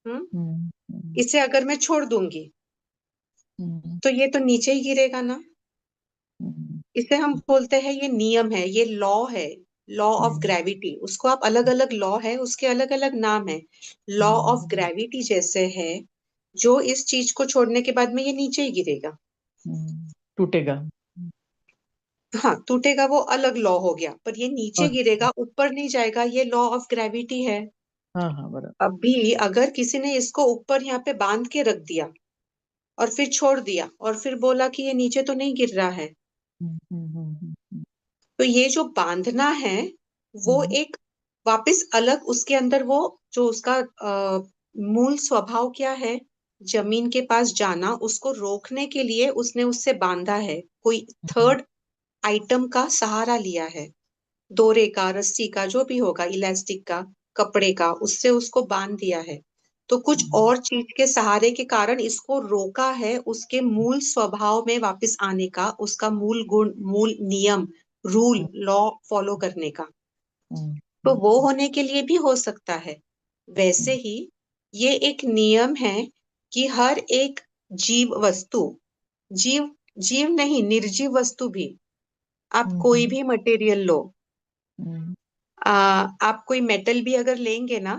हम्म. हम्म हम्म इसे अगर मैं छोड़ दूंगी हम्म तो ये तो नीचे ही गिरेगा ना. हम्म इसे हम बोलते हैं ये नियम है, ये लॉ है. लॉ ऑफ हम्म ग्रेविटी, उसको आप अलग अलग लॉ है, उसके अलग अलग नाम है. लॉ ऑफ ग्रेविटी जैसे है, जो इस चीज को छोड़ने के बाद में ये नीचे ही गिरेगा. टूटेगा। हाँ, टूटेगा वो अलग लॉ हो गया, पर ये नीचे अच्छा। गिरेगा, ऊपर नहीं जाएगा, ये लॉ ऑफ ग्रेविटी है. हाँ हाँ, बराबर। अभी अगर किसी ने इसको ऊपर यहाँ पे बांध के रख दिया और फिर छोड़ दिया और फिर बोला कि ये नीचे तो नहीं गिर रहा है, हम्म हम्म हम्म हम्म तो ये जो बांधना है वो हम्म एक वापस अलग, उसके अंदर वो जो उसका मूल स्वभाव क्या है, जमीन के पास जाना, उसको रोकने के लिए उसने उससे बांधा है, कोई हम्म थर्ड आइटम का सहारा लिया है. डोरे का, रस्सी का, जो भी होगा, इलास्टिक का, कपड़े का, उससे उसको बांध दिया है. तो कुछ हम्म और चीज के सहारे के कारण इसको रोका है उसके मूल स्वभाव में वापस आने का, उसका मूल गुण, मूल नियम, रूल, लॉ फॉलो करने का. हम्म तो हम्म वो होने के लिए भी हो सकता है. वैसे हम्म ही ये एक नियम है कि हर एक जीव वस्तु, जीव जीव नहीं, निर्जीव वस्तु भी, आप कोई हम्म भी मटेरियल लो, हम्म आप कोई मेटल भी अगर लेंगे ना,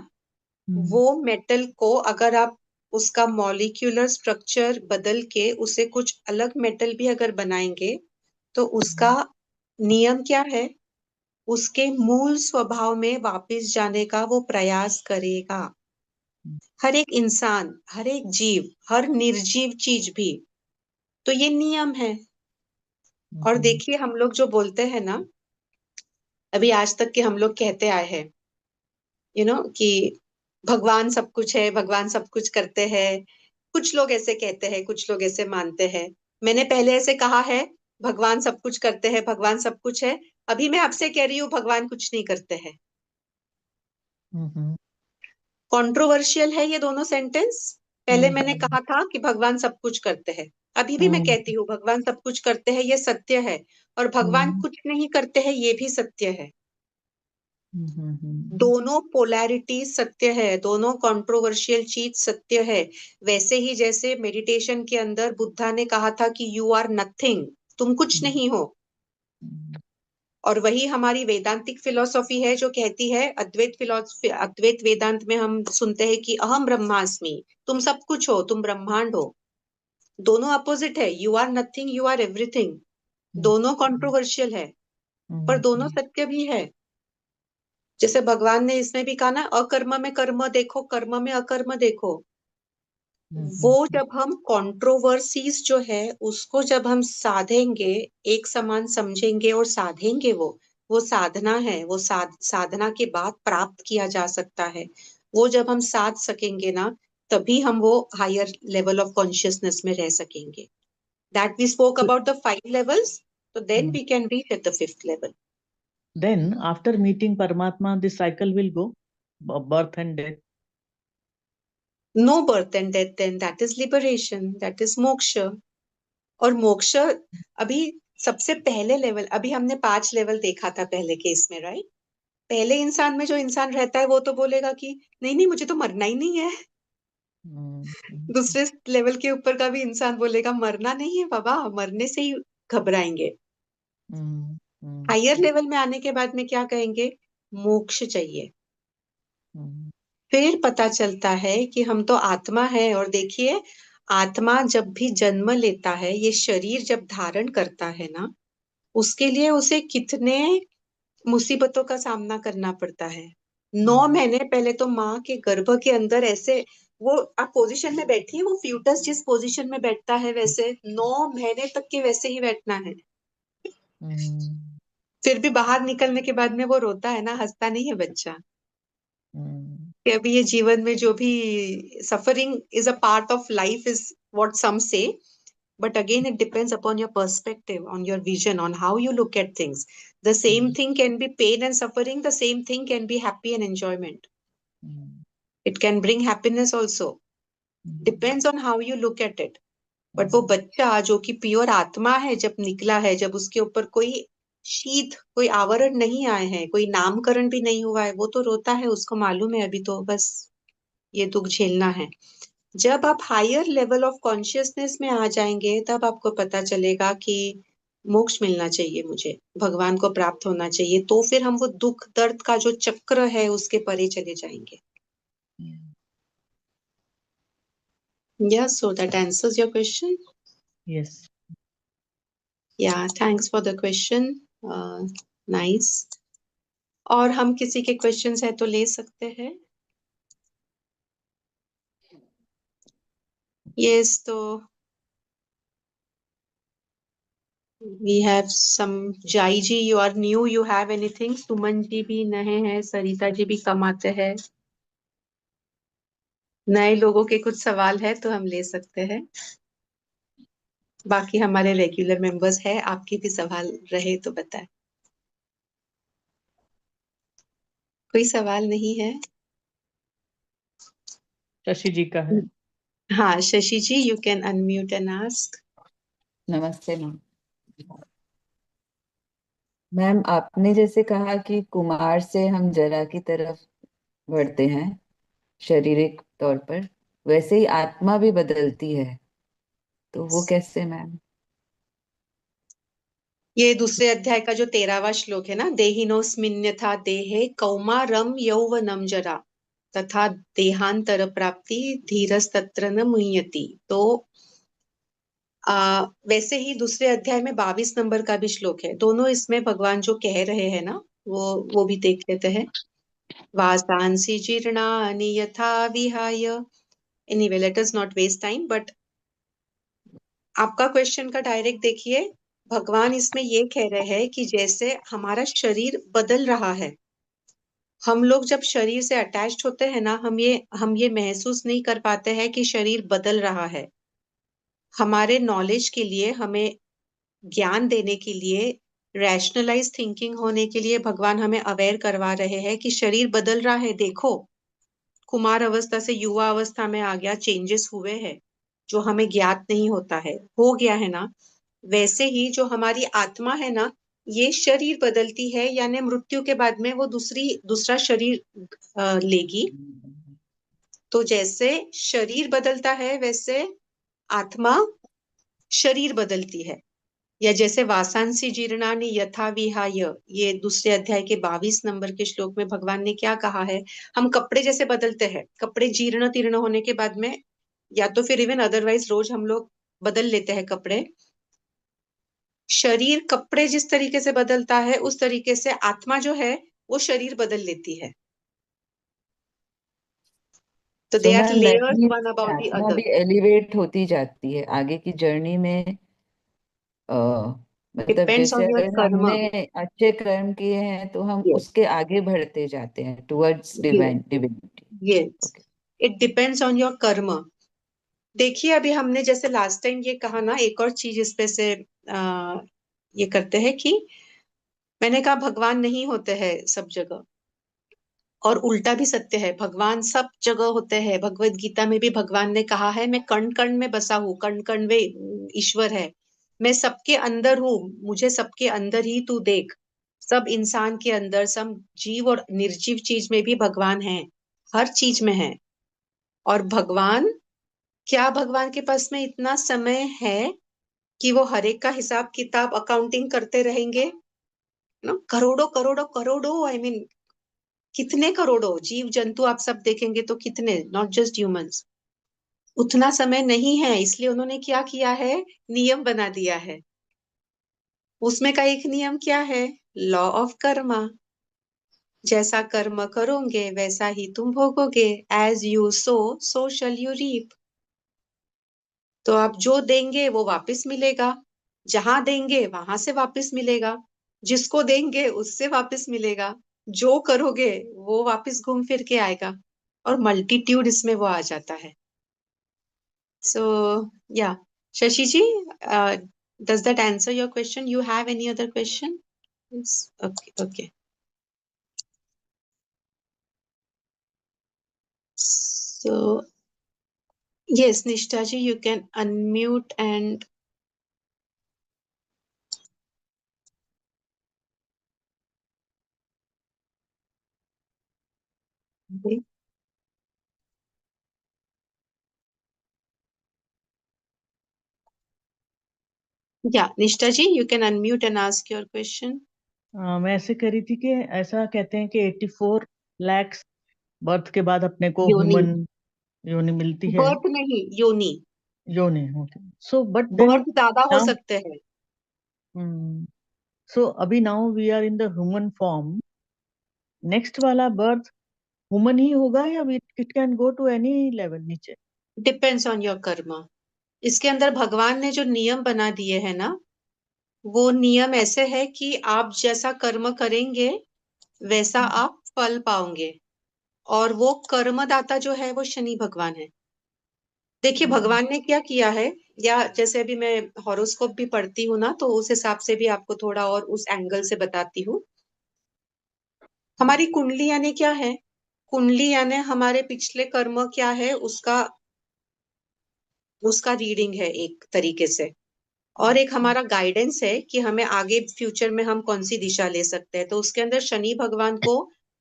हम्म वो मेटल को अगर आप उसका मॉलिक्यूलर स्ट्रक्चर बदल के उसे कुछ अलग मेटल भी अगर बनाएंगे, तो उसका नियम क्या है, उसके मूल स्वभाव में वापस जाने का वो प्रयास करेगा. हर एक इंसान, हर एक जीव, हर निर्जीव चीज भी, तो ये नियम है. और हम्म देखिए, हम लोग जो बोलते हैं ना, अभी आज तक के हम लोग कहते आए हैं, कि भगवान सब कुछ है, भगवान सब कुछ करते हैं. कुछ लोग ऐसे कहते हैं, कुछ लोग ऐसे मानते हैं. मैंने पहले ऐसे कहा है, भगवान सब कुछ करते हैं, भगवान सब कुछ है. अभी मैं आपसे कह रही हूँ, भगवान कुछ नहीं करते हैं. हम्म कंट्रोवर्शियल है ये दोनों सेंटेंस. पहले मैंने हम्म कहा था कि भगवान सब कुछ करते हैं. अभी भी मैं हम्म कहती हूँ भगवान सब कुछ करते हैं, ये सत्य है. और भगवान हम्म कुछ नहीं करते हैं, ये भी सत्य है. हम्म दोनों पोलैरिटी सत्य है, दोनों कंट्रोवर्शियल चीज सत्य है. वैसे ही जैसे मेडिटेशन के अंदर बुद्धा ने कहा था कि यू आर नथिंग, तुम कुछ हम्म नहीं हो. और वही हमारी वेदांतिक फिलोसॉफी है जो कहती है, अद्वैत फिलोसफी, अद्वैत वेदांत में हम सुनते हैं कि अहम ब्रह्मास्मि, तुम सब कुछ हो, तुम ब्रह्मांड हो. दोनों अपोजिट है, you are nothing, you are everything. दोनों कंट्रोवर्शियल है, पर दोनों सत्य भी है. जैसे भगवान ने इसमें भी कहा ना, अकर्म में कर्म देखो, कर्म में अकर्म देखो. वो जब हम कंट्रोवर्सीज जो है उसको जब हम साधेंगे, एक समान समझेंगे और साधेंगे, वो साधना है, वो साधना के बाद प्राप्त किया जा सकता है. वो जब हम साध सकेंगे ना, तभी हम वो हायर लेवल ऑफ कॉन्शियसनेस में रह सकेंगे. That we spoke about the 5 levels. तो then we can reach at the 5th level. Then, after meeting Paramatma, this cycle will go, birth and death. No birth and death, then that is liberation, that is moksha. और मोक्ष, अभी सबसे पहले level, अभी हमने 5 level देखा था पहले केस में, राइट? पहले इंसान में जो इंसान रहता है वो तो बोलेगा कि नहीं नहीं मुझे तो मरना ही नहीं है। हम्म, हम्म, दूसरे लेवल के ऊपर का भी इंसान बोलेगा मरना नहीं है बाबा, मरने से ही घबराएंगे। हम्म, हायर लेवल में आने के बाद में क्या कहेंगे? मोक्ष चाहिए। हम्म, फिर पता चलता है कि हम तो आत्मा है, और देखिए आत्मा जब भी जन्म लेता है, ये शरीर जब धारण करता है ना, उसके लिए उसे कितने मुसीबतों का सामना करना पड़ता है। 9 महीने पहले तो माँ के गर्भ के अंदर ऐसे, वो आप पोजीशन में बैठिए, वो फ्यूटस जिस पोजीशन में बैठता है वैसे 9 महीने तक के वैसे ही बैठना है। हम्म, फिर भी बाहर निकलने के बाद में वो रोता है ना, हंसता नहीं है बच्चा। हम्म, कि अभी ये जीवन में जो भी suffering is a part of life is what some say, but again it depends upon your perspective, on your vision, on how you look at things. The same hmm, thing can be pain and suffering, the same thing can be happy and enjoyment. Hmm, It can bring happiness also, hmm, depends on how you look at it. But वो हम्म, बच्चा जो कि pure आत्मा है, जब निकला है, जब उसके ऊपर कोई शीत, कोई आवरण नहीं आए हैं, कोई नामकरण भी नहीं हुआ है, वो तो रोता है, उसको मालूम है अभी तो बस ये दुख झेलना है। जब आप हायर लेवल ऑफ कॉन्शियसनेस में आ जाएंगे, तब आपको पता चलेगा कि मोक्ष मिलना चाहिए मुझे, भगवान को प्राप्त होना चाहिए, तो फिर हम वो दुख दर्द का जो चक्र है उसके परे चले जाएंगे। Hmm. Yes, so that answers your question. Yes. Yeah, thanks for the question. Nice. और हम किसी के क्वेश्चंस है तो ले सकते हैं। यस, तो we have some. Jai ji, you are new, you have anything? Suman ji भी नए हैं, सरिता जी भी कम आते हैं। नए लोगों के कुछ सवाल है तो हम ले सकते हैं। बाकी हमारे रेगुलर मेंबर्स है, आपके भी सवाल रहे तो बताएं। कोई सवाल नहीं है? शशि जी का है। हाँ, Shashi ji, you can unmute and ask. नमस्ते मैम। मैम, आपने जैसे कहा कि कुमार से हम जरा की तरफ बढ़ते हैं शारीरिक तौर पर, वैसे ही आत्मा भी बदलती है, तो वो कैसे मैम? ये दूसरे अध्याय का जो 13वां श्लोक है ना, देहिनोस्मिन् यथा देहे कौमारम यौवनम जरा तथा देहांतर प्राप्ति धीरस्तत्र न मुह्यति। तो वैसे ही दूसरे अध्याय में 22 नंबर का भी श्लोक है, दोनों इसमें भगवान जो कह रहे हैं ना, वो भी देख लेते हैं। वासांसि जीर्णानि यथा विहाय। Anyway, let us not waste time, but आपका क्वेश्चन का डायरेक्ट देखिए। भगवान इसमें ये कह रहे हैं कि जैसे हमारा शरीर बदल रहा है, हम लोग जब शरीर से अटैच्ड होते हैं ना, हम ये महसूस नहीं कर पाते हैं कि शरीर बदल रहा है। हमारे नॉलेज के लिए, हमें ज्ञान देने के लिए, रैशनलाइज थिंकिंग होने के लिए भगवान हमें अवेयर करवा रहे हैं कि शरीर बदल रहा है, देखो। कुमार अवस्था से युवा अवस्था में आ गया, चेंजेस हुए हैं जो हमें ज्ञात नहीं होता है, हो गया है ना। वैसे ही जो हमारी आत्मा है ना, ये शरीर बदलती है, यानी मृत्यु के बाद में वो दूसरा शरीर लेगी। तो जैसे शरीर बदलता है, वैसे आत्मा शरीर बदलती है। या जैसे वासांसी जीर्णानि यथा विहाय, ये दूसरे अध्याय के 22 नंबर के श्लोक में भगवान ने क्या कहा है? हम कपड़े जैसे बदलते हैं, कपड़े जीर्ण तीर्ण होने के बाद में, या तो फिर इवन अदरवाइज रोज हम लोग बदल लेते हैं कपड़े। शरीर कपड़े जिस तरीके से बदलता है, उस तरीके से आत्मा जो है वो शरीर बदल लेती है। तो तो they are ma'am, that layers one means about the atma other. भी एलिवेट होती जाती है आगे की जर्नी में। अ, मतलब डिपेंड्स जैसे ऑन योर अगर कर्म। हमने अच्छे कर्म किए हैं तो हम यस, उसके आगे बढ़ते जाते हैं towards yes, divine divinity. Yes. Okay. It depends on your कर्म। देखिए, अभी हमने जैसे लास्ट टाइम ये कहा ना, एक और चीज इस पे से ये करते हैं कि मैंने कहा भगवान नहीं होते हैं सब जगह, और उल्टा भी सत्य है, भगवान सब जगह होते हैं। भगवत गीता में भी भगवान ने कहा है, मैं कण कण में बसा हूँ, कण कण में ईश्वर है। मैं सबके अंदर हूँ, मुझे सबके अंदर ही तू देख। सब इंसान के अंदर, सब जीव और निर्जीव चीज में भी भगवान है, हर चीज में है। और भगवान, क्या भगवान के पास में इतना समय है कि वो हर एक का हिसाब किताब अकाउंटिंग करते रहेंगे? ना, करोड़ों करोड़ों करोड़ों, आई मीन कितने करोड़ों जीव जंतु आप सब देखेंगे तो कितने, नॉट जस्ट ह्यूमंस। उतना समय नहीं है, इसलिए उन्होंने क्या किया है, नियम बना दिया है। उसमें का एक नियम क्या है? Law of karma. जैसा कर्म करोगे वैसा ही तुम भोगोगे। As you sow shall you reap. तो आप जो देंगे वो वापस मिलेगा, जहां देंगे वहां से वापस मिलेगा, जिसको देंगे उससे वापस मिलेगा। जो करोगे वो वापस घूम फिर के आएगा। और मल्टीट्यूड इसमें वो आ जाता है। सो या, शशि जी, does that answer your question? You have any other question? Yes. Okay, okay. So yes, Nishta ji, you can unmute and yeah, Nishta ji, you can unmute and ask your question. मैं ऐसे कह रही थी कि ऐसा कहते हैं कि 84 लाख बर्थ के बाद अपने को योनि, ह्यूमन योनि मिलती है। बर्थ नहीं, योनि। योनि, okay. So but then birth ज्यादा हो नाउ, सकते हैं। सो अभी now we are in the human form. Next वाला बर्थ ह्यूमन ही होगा या it can go to any level नीचे? Depends on your karma. इसके अंदर भगवान ने जो नियम बना दिए हैं ना, वो नियम ऐसे है कि आप जैसा कर्म करेंगे वैसा आप फल पाओगे। और वो कर्मदाता जो है वो शनि भगवान है। देखिए भगवान ने क्या किया है, या जैसे अभी मैं हॉरोस्कोप भी पढ़ती हूँ ना, तो उस हिसाब से भी आपको थोड़ा और उस एंगल से बताती हूँ। हमारी कुंडली यानी क्या है? कुंडली यानी हमारे पिछले कर्म क्या है उसका उसका रीडिंग है एक तरीके से। और एक हमारा गाइडेंस है कि हमें आगे फ्यूचर में हम कौन सी दिशा ले सकते हैं। तो उसके अंदर शनि भगवान को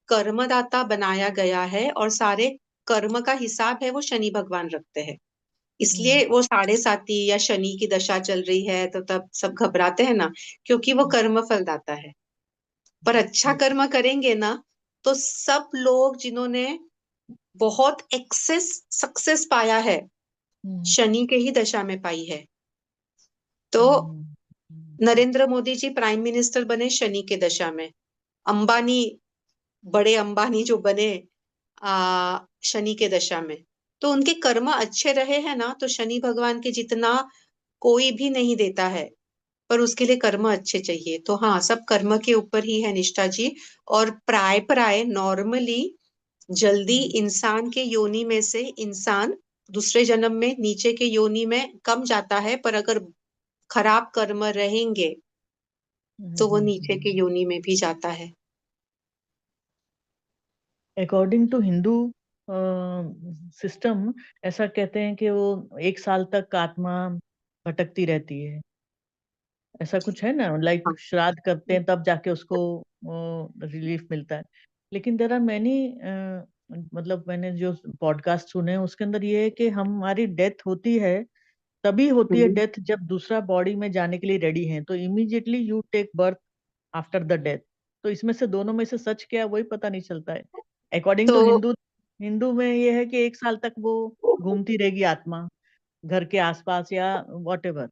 कर्मदाता बनाया गया है, और सारे कर्म का हिसाब है वो शनि भगवान रखते हैं। इसलिए वो साढ़े साती या शनि की दशा चल रही है तो तब सब घबराते हैं ना, क्योंकि वो कर्म फलदाता है। पर अच्छा कर्म करेंगे ना, तो सब लोग जिन्होंने बहुत एक्सेस सक्सेस पाया है, शनि के ही दशा में पाई है। तो नरेंद्र मोदी जी प्राइम मिनिस्टर बने शनि के दशा में। अंबानी, बड़े अंबानी जो बने शनि के दशा में। तो उनके कर्म अच्छे रहे हैं ना, तो शनि भगवान के जितना कोई भी नहीं देता है। पर उसके लिए कर्म अच्छे चाहिए। तो हाँ, सब कर्म के ऊपर ही है निष्ठा जी। और प्राय प्राय नॉर्मली जल्दी इंसान के योनि में से इंसान दूसरे जन्म में नीचे के योनि में कम जाता है। पर अगर खराब कर्म रहेंगे तो वो नीचे के योनि में भी जाता है। अकॉर्डिंग टू हिंदू सिस्टम, ऐसा कहते हैं कि वो 1 साल तक आत्मा भटकती रहती है। ऐसा कुछ है ना, लाइक हाँ। श्राद्ध करते हैं तब जाके उसको रिलीफ मिलता है। लेकिन देर आर मैनी, मतलब मैंने जो पॉडकास्ट सुने हैं उसके अंदर ये है कि हमारी डेथ होती है, तभी होती है हम्म। डेथ जब दूसरा बॉडी में जाने के लिए रेडी है, तो immediately you take birth after the death. तो इसमें से दोनों में से सच क्या है वही पता नहीं चलता है। अकॉर्डिंग टू तो हिंदू, हिंदू में ये है कि 1 साल तक वो घूमती रहेगी आत्मा घर के आसपास या वॉट एवर।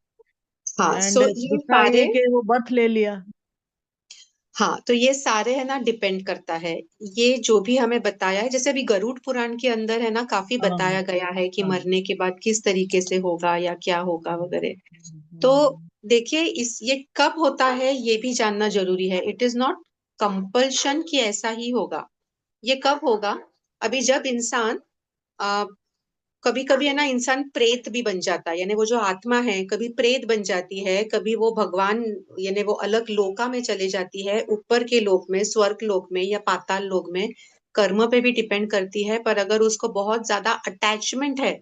हाँ, एंड सो ये दूसरा ये सारे, है कि वो बर्थ ले लिया। हाँ तो ये सारे है ना, डिपेंड करता है। ये जो भी हमें बताया है, जैसे अभी गरुड़ पुराण के अंदर है ना, काफी हाँ बताया गया है कि हाँ। मरने के बाद किस तरीके से होगा या क्या होगा वगैरह। तो हम्म, देखिए, इस ये कब होता है ये भी जानना जरूरी है। इट इज नॉट कंपल्शन कि ऐसा ही होगा। ये कब होगा? अभी जब इंसान, कभी कभी है ना, इंसान प्रेत भी बन जाता है, यानी वो जो आत्मा है कभी प्रेत बन जाती है, कभी वो भगवान यानी वो अलग लोका में चले जाती है, ऊपर के लोक में, स्वर्ग लोक में या पाताल लोक में। कर्म पे भी डिपेंड करती है। पर अगर उसको बहुत ज्यादा अटैचमेंट है,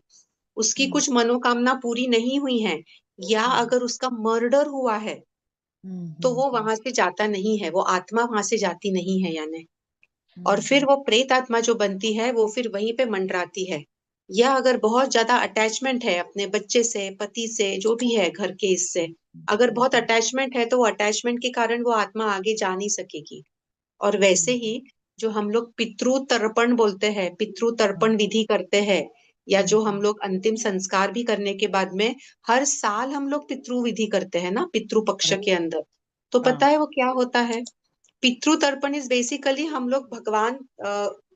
उसकी कुछ मनोकामना पूरी नहीं हुई है, या अगर उसका मर्डर हुआ है तो वो हम्म, वहां से जाता नहीं है, वो आत्मा वहां से जाती नहीं है यानी। और हम्म, फिर वो प्रेत आत्मा जो बनती है वो फिर वहीं पे मंडराती है। या अगर बहुत ज्यादा अटैचमेंट है अपने बच्चे से, पति से, जो भी है घर के, इससे अगर बहुत अटैचमेंट है तो वो अटैचमेंट के कारण वो आत्मा आगे जा नहीं सकेगी। और वैसे ही जो हम लोग पितृ तर्पण बोलते हैं, पितृ तर्पण विधि करते हैं, या जो हम लोग अंतिम संस्कार भी करने के बाद में हर साल हम लोग पितृ विधि करते हैं ना, पितृ पक्ष हाँ, के अंदर, तो पता हाँ, है वो क्या होता है? पितृ तर्पण इज बेसिकली हम लोग भगवान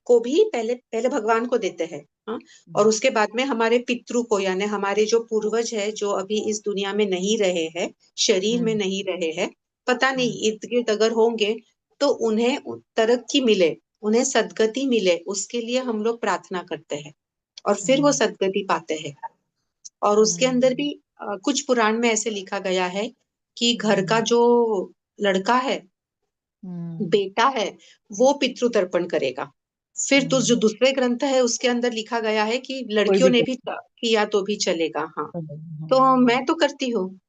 को भी पहले पहले भगवान को देते हैं। हाँ? और उसके बाद में हमारे पितृ को, यानी हमारे जो पूर्वज है जो अभी इस दुनिया में नहीं रहे हैं, शरीर में हम्म, नहीं रहे हैं, पता हम्म, नहीं इर्द गिर्द अगर होंगे, तो उन्हें तरक्की मिले, उन्हें सदगति मिले, उसके लिए हम लोग प्रार्थना करते हैं और फिर वो हम्म, सदगति पाते हैं। और उसके अंदर हम्म, भी कुछ पुराण में ऐसे लिखा गया है कि घर का हम्म, जो लड़का है, हम्म, बेटा है, वो पितृ तर्पण करेगा। फिर तो जो हम्म, दूसरे ग्रंथ है उसके अंदर लिखा गया है कि कोई लड़कियों भी ने कर भी किया तो भी चलेगा। हाँ, सकता है, तो हाँ, मैं तो करती हूँ।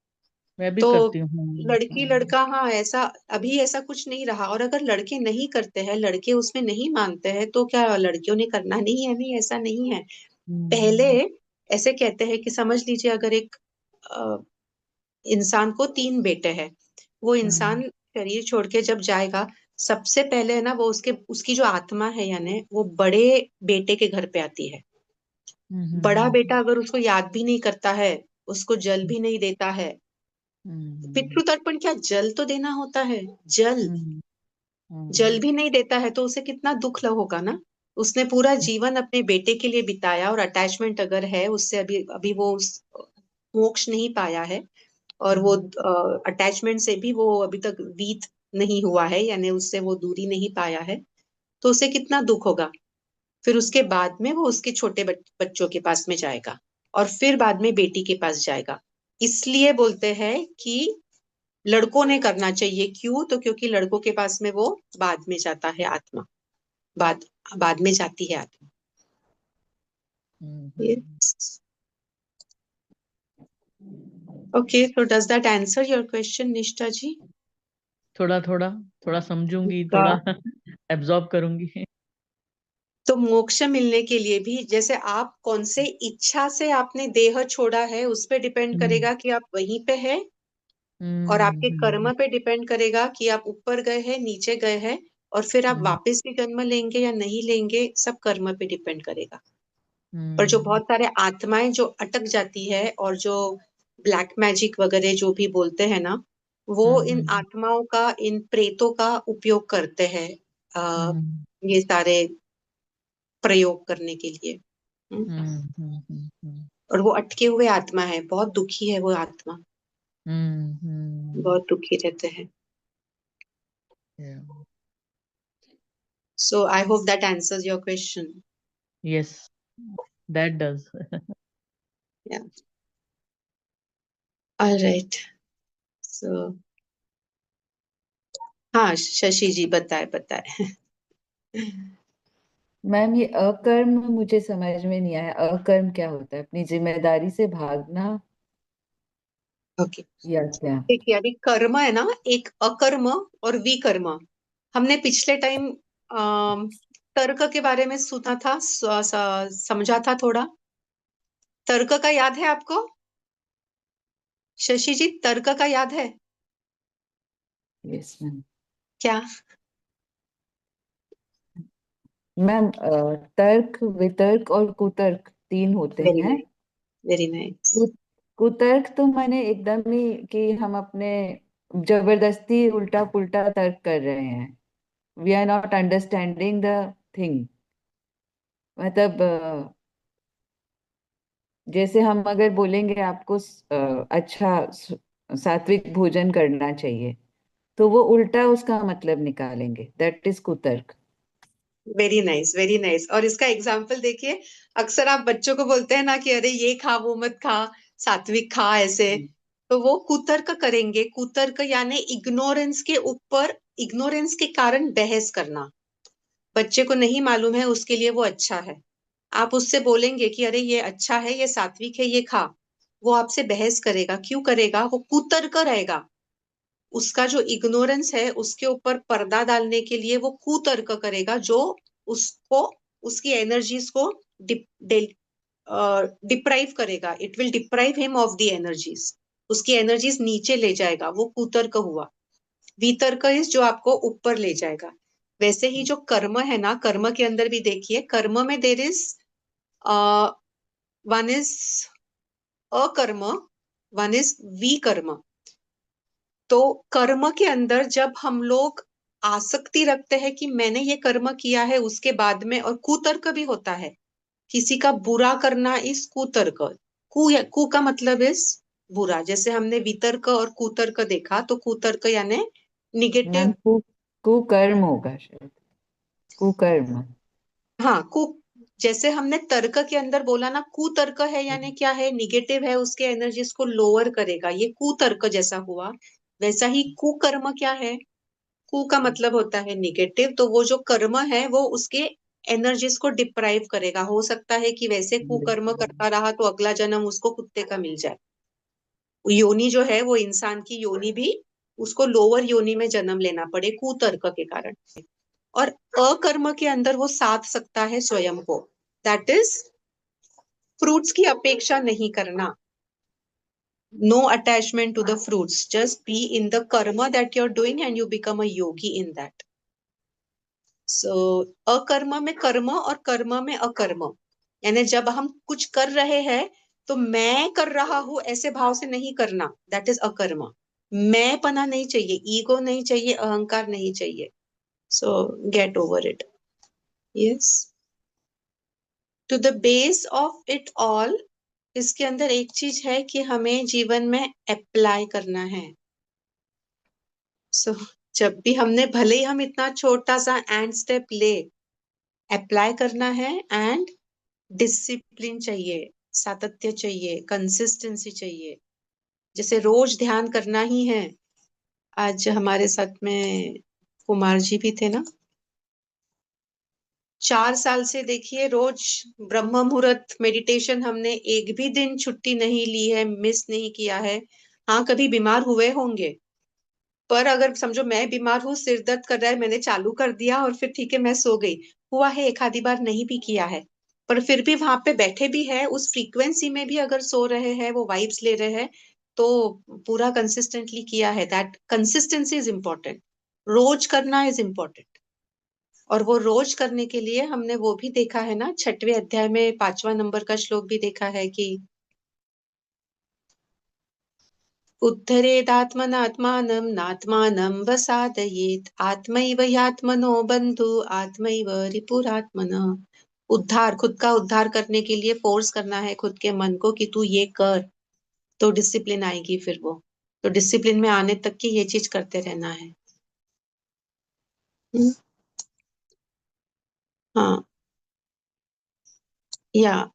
मैं भी तो करती हूँ, लड़की लड़का, हाँ, ऐसा अभी ऐसा कुछ नहीं रहा। और अगर लड़के नहीं करते हैं, लड़के उसमें नहीं मानते हैं, तो क्या लड़कियों ने करना नहीं है? नहीं, ऐसा नहीं है। पहले हम्म, ऐसे कहते हैं कि समझ लीजिए अगर एक अ, इंसान को तीन बेटे हैं, वो हम्म, इंसान शरीर छोड़ के जब जाएगा, सबसे पहले है ना वो उसकी जो आत्मा है यानी वो बड़े बेटे के घर पे आती है। हम्म, बड़ा बेटा अगर उसको याद भी नहीं करता है, उसको जल हम्म, भी नहीं देता है। हम्म, पितृतर्पण क्या जल तो देना होता है? जल हम्म, जल हम्म, भी नहीं देता है तो उसे कितना दुख होगा ना। उसने पूरा जीवन अपने बेटे के लिए बिताया, और अटैचमेंट अगर है उससे, अभी अभी वो मोक्ष नहीं पाया है, और वो हम्म, अटैचमेंट से भी वो अभी तक वीत नहीं हुआ है, यानी उससे वो दूरी नहीं पाया है, तो उसे कितना दुख होगा। फिर उसके बाद में वो उसके छोटे बच्चों के पास में जाएगा, और फिर बाद में बेटी के पास जाएगा। इसलिए बोलते हैं कि लड़कों ने करना चाहिए। क्यों? तो क्योंकि लड़कों के पास में वो बाद में जाता है आत्मा, बाद बाद में जाती है आत्मा। Hmm. Okay, so does that answer your question, Nishtha ji? थोड़ा थोड़ा, थोड़ा समझूंगी, का थोड़ा एब्जॉर्ब करूंगी। तो मोक्ष मिलने के लिए भी, जैसे आप कौन से इच्छा से आपने देह छोड़ा है उस पे डिपेंड हम्म, करेगा कि आप वहीं पे है, और हम्म, आपके कर्म पे डिपेंड करेगा कि आप ऊपर गए हैं, नीचे गए हैं, और फिर आप हम्म, वापस भी जन्म लेंगे या नहीं लेंगे, सब कर्म पे डिपेंड करेगा। पर जो हम्म, बहुत सारे आत्माएं जो अटक जाती है, और जो ब्लैक मैजिक वगैरह जो भी बोलते हैं ना, वो इन हम्म, आत्माओं का, इन प्रेतों का उपयोग करते हैं आ, हम्म, ये सारे प्रयोग करने के लिए। हम्म। हम्म, हम्म, और वो अटके हुए आत्मा है, बहुत दुखी है वो आत्मा, हम्म, बहुत दुखी रहते हैं। yeah. So I hope that answers your question. Yes, that does. या, ऑलराइट। सो हाँ, शशि जी बताए बताए। मैम ये अकर्म मुझे समझ में नहीं आया, अकर्म क्या होता है? अपनी जिम्मेदारी से भागना ओके, या क्या? देखिए अभी कर्म है ना, एक अकर्म और विकर्म। हमने पिछले टाइम तर्क के बारे में सुना था, समझा था थोड़ा। तर्क का याद है आपको? शशि जी, तर्क का याद है यस मैम। क्या? मैम तर्क, वितर्क और कुतर्क तीन होते वेरी हैं। Nice, very nice. कु- कुतर्क तो मैंने एकदम ही कि हम अपने जबरदस्ती उल्टा पुल्टा तर्क कर रहे हैं। We are not understanding the thing. मतलब जैसे हम अगर बोलेंगे आपको अच्छा सात्विक भोजन करना चाहिए, तो वो उल्टा उसका मतलब निकालेंगे, दैट इज कुतर्क। Very nice, very nice. और इसका एग्जाम्पल देखिए, अक्सर आप बच्चों को बोलते हैं ना कि अरे ये खा वो मत खा, सात्विक खा, ऐसे, तो वो कुतर्क करेंगे। कुतर्क यानी इग्नोरेंस के ऊपर, इग्नोरेंस के कारण बहस करना। बच्चे को नहीं मालूम है, उसके लिए वो अच्छा है। आप उससे बोलेंगे कि अरे ये अच्छा है, ये सात्विक है, ये खा, वो आपसे बहस करेगा। क्यों करेगा? वो कुतर्क रहेगा। उसका जो इग्नोरेंस है उसके ऊपर पर्दा डालने के लिए वो कुतर्क करेगा, जो उसको उसकी एनर्जीज को डिप्राइव करेगा। It will deprive him of the energies. उसकी एनर्जीज नीचे ले जाएगा, वो कुतर्क हुआ। वितर्क इज जो आपको ऊपर ले जाएगा। वैसे ही जो कर्म है ना, कर्म के अंदर भी देखिए, कर्म में देर इज वन इज अकर्म, वन इज विकर्म। तो कर्म के अंदर जब हम लोग आसक्ति रखते हैं कि मैंने ये कर्म किया है उसके बाद में, और कुतर्क भी होता है, किसी का बुरा करना इस कुतर्क। कु का मतलब इस बुरा। जैसे हमने वितर्क और कुतर्क देखा, तो कुतर्क यानी मैम निगेटिव। कुकर्म होगा शायद, कुकर्म। हाँ, जैसे हमने तर्क के अंदर बोला ना, कुतर्क है यानी क्या है? निगेटिव है, उसके एनर्जीज को लोअर करेगा, ये कुतर्क जैसा हुआ। वैसा ही कुकर्म क्या है? कु का मतलब होता है निगेटिव, तो वो जो कर्म है वो उसके एनर्जीज को डिप्राइव करेगा। हो सकता है कि वैसे कुकर्म करता रहा तो अगला जन्म उसको कुत्ते का मिल जाए। योनि जो है वो इंसान की योनि भी उसको लोअर योनि में जन्म लेना पड़े कुतर्क के कारण। और अकर्म के अंदर वो साध सकता है स्वयं को। दैट इज फ्रूट्स की अपेक्षा नहीं करना। No attachment to the fruits, just be in the karma that you are doing and you become a yogi in that. So अकर्म में कर्म और कर्म में अकर्म, यानी जब हम कुछ कर रहे हैं तो मैं कर रहा हूं ऐसे भाव से नहीं करना, दैट इज अकर्म। मैं पना नहीं चाहिए, ईगो नहीं चाहिए, अहंकार नहीं चाहिए। So get over it. Yes, to the base of it all, इसके अंदर एक चीज है कि हमें जीवन में अप्लाई करना है। सो जब भी हमने, भले ही हम इतना छोटा सा एंड स्टेप ले, अप्लाई करना है। एंड डिसिप्लिन चाहिए, सातत्य चाहिए, कंसिस्टेंसी चाहिए। जैसे रोज ध्यान करना ही है। आज हमारे साथ में कुमार जी भी थे ना, 4 साल से देखिए रोज ब्रह्म मुहूर्त मेडिटेशन, हमने एक भी दिन छुट्टी नहीं ली है, मिस नहीं किया है। हाँ, कभी बीमार हुए होंगे, पर अगर समझो मैं बीमार हूँ, सिर दर्द कर रहा है, मैंने चालू कर दिया और फिर ठीक है मैं सो गई। हुआ है एक आधी बार, नहीं भी किया है, पर फिर भी वहां पे बैठे भी है, उस फ्रीक्वेंसी में भी अगर सो रहे हैं, वो वाइब्स ले रहे हैं, तो पूरा कंसिस्टेंटली किया है। That consistency is important. रोज करना इज इम्पोर्टेंट। और वो रोज करने के लिए हमने वो भी देखा है ना, 6वें अध्याय में 5वां नंबर का श्लोक भी देखा है कि उद्धरेदात्मनात्मानं नात्मानं वसादयेत् आत्मैव ह्यात्मनो बंधु आत्मैव रिपुरात्मनः। उद्धार, खुद का उद्धार करने के लिए फोर्स करना है खुद के मन को कि तू ये कर, तो डिसिप्लिन आएगी। फिर वो, तो डिसिप्लिन में आने तक की ये चीज करते रहना है। हम्म, हाँ। या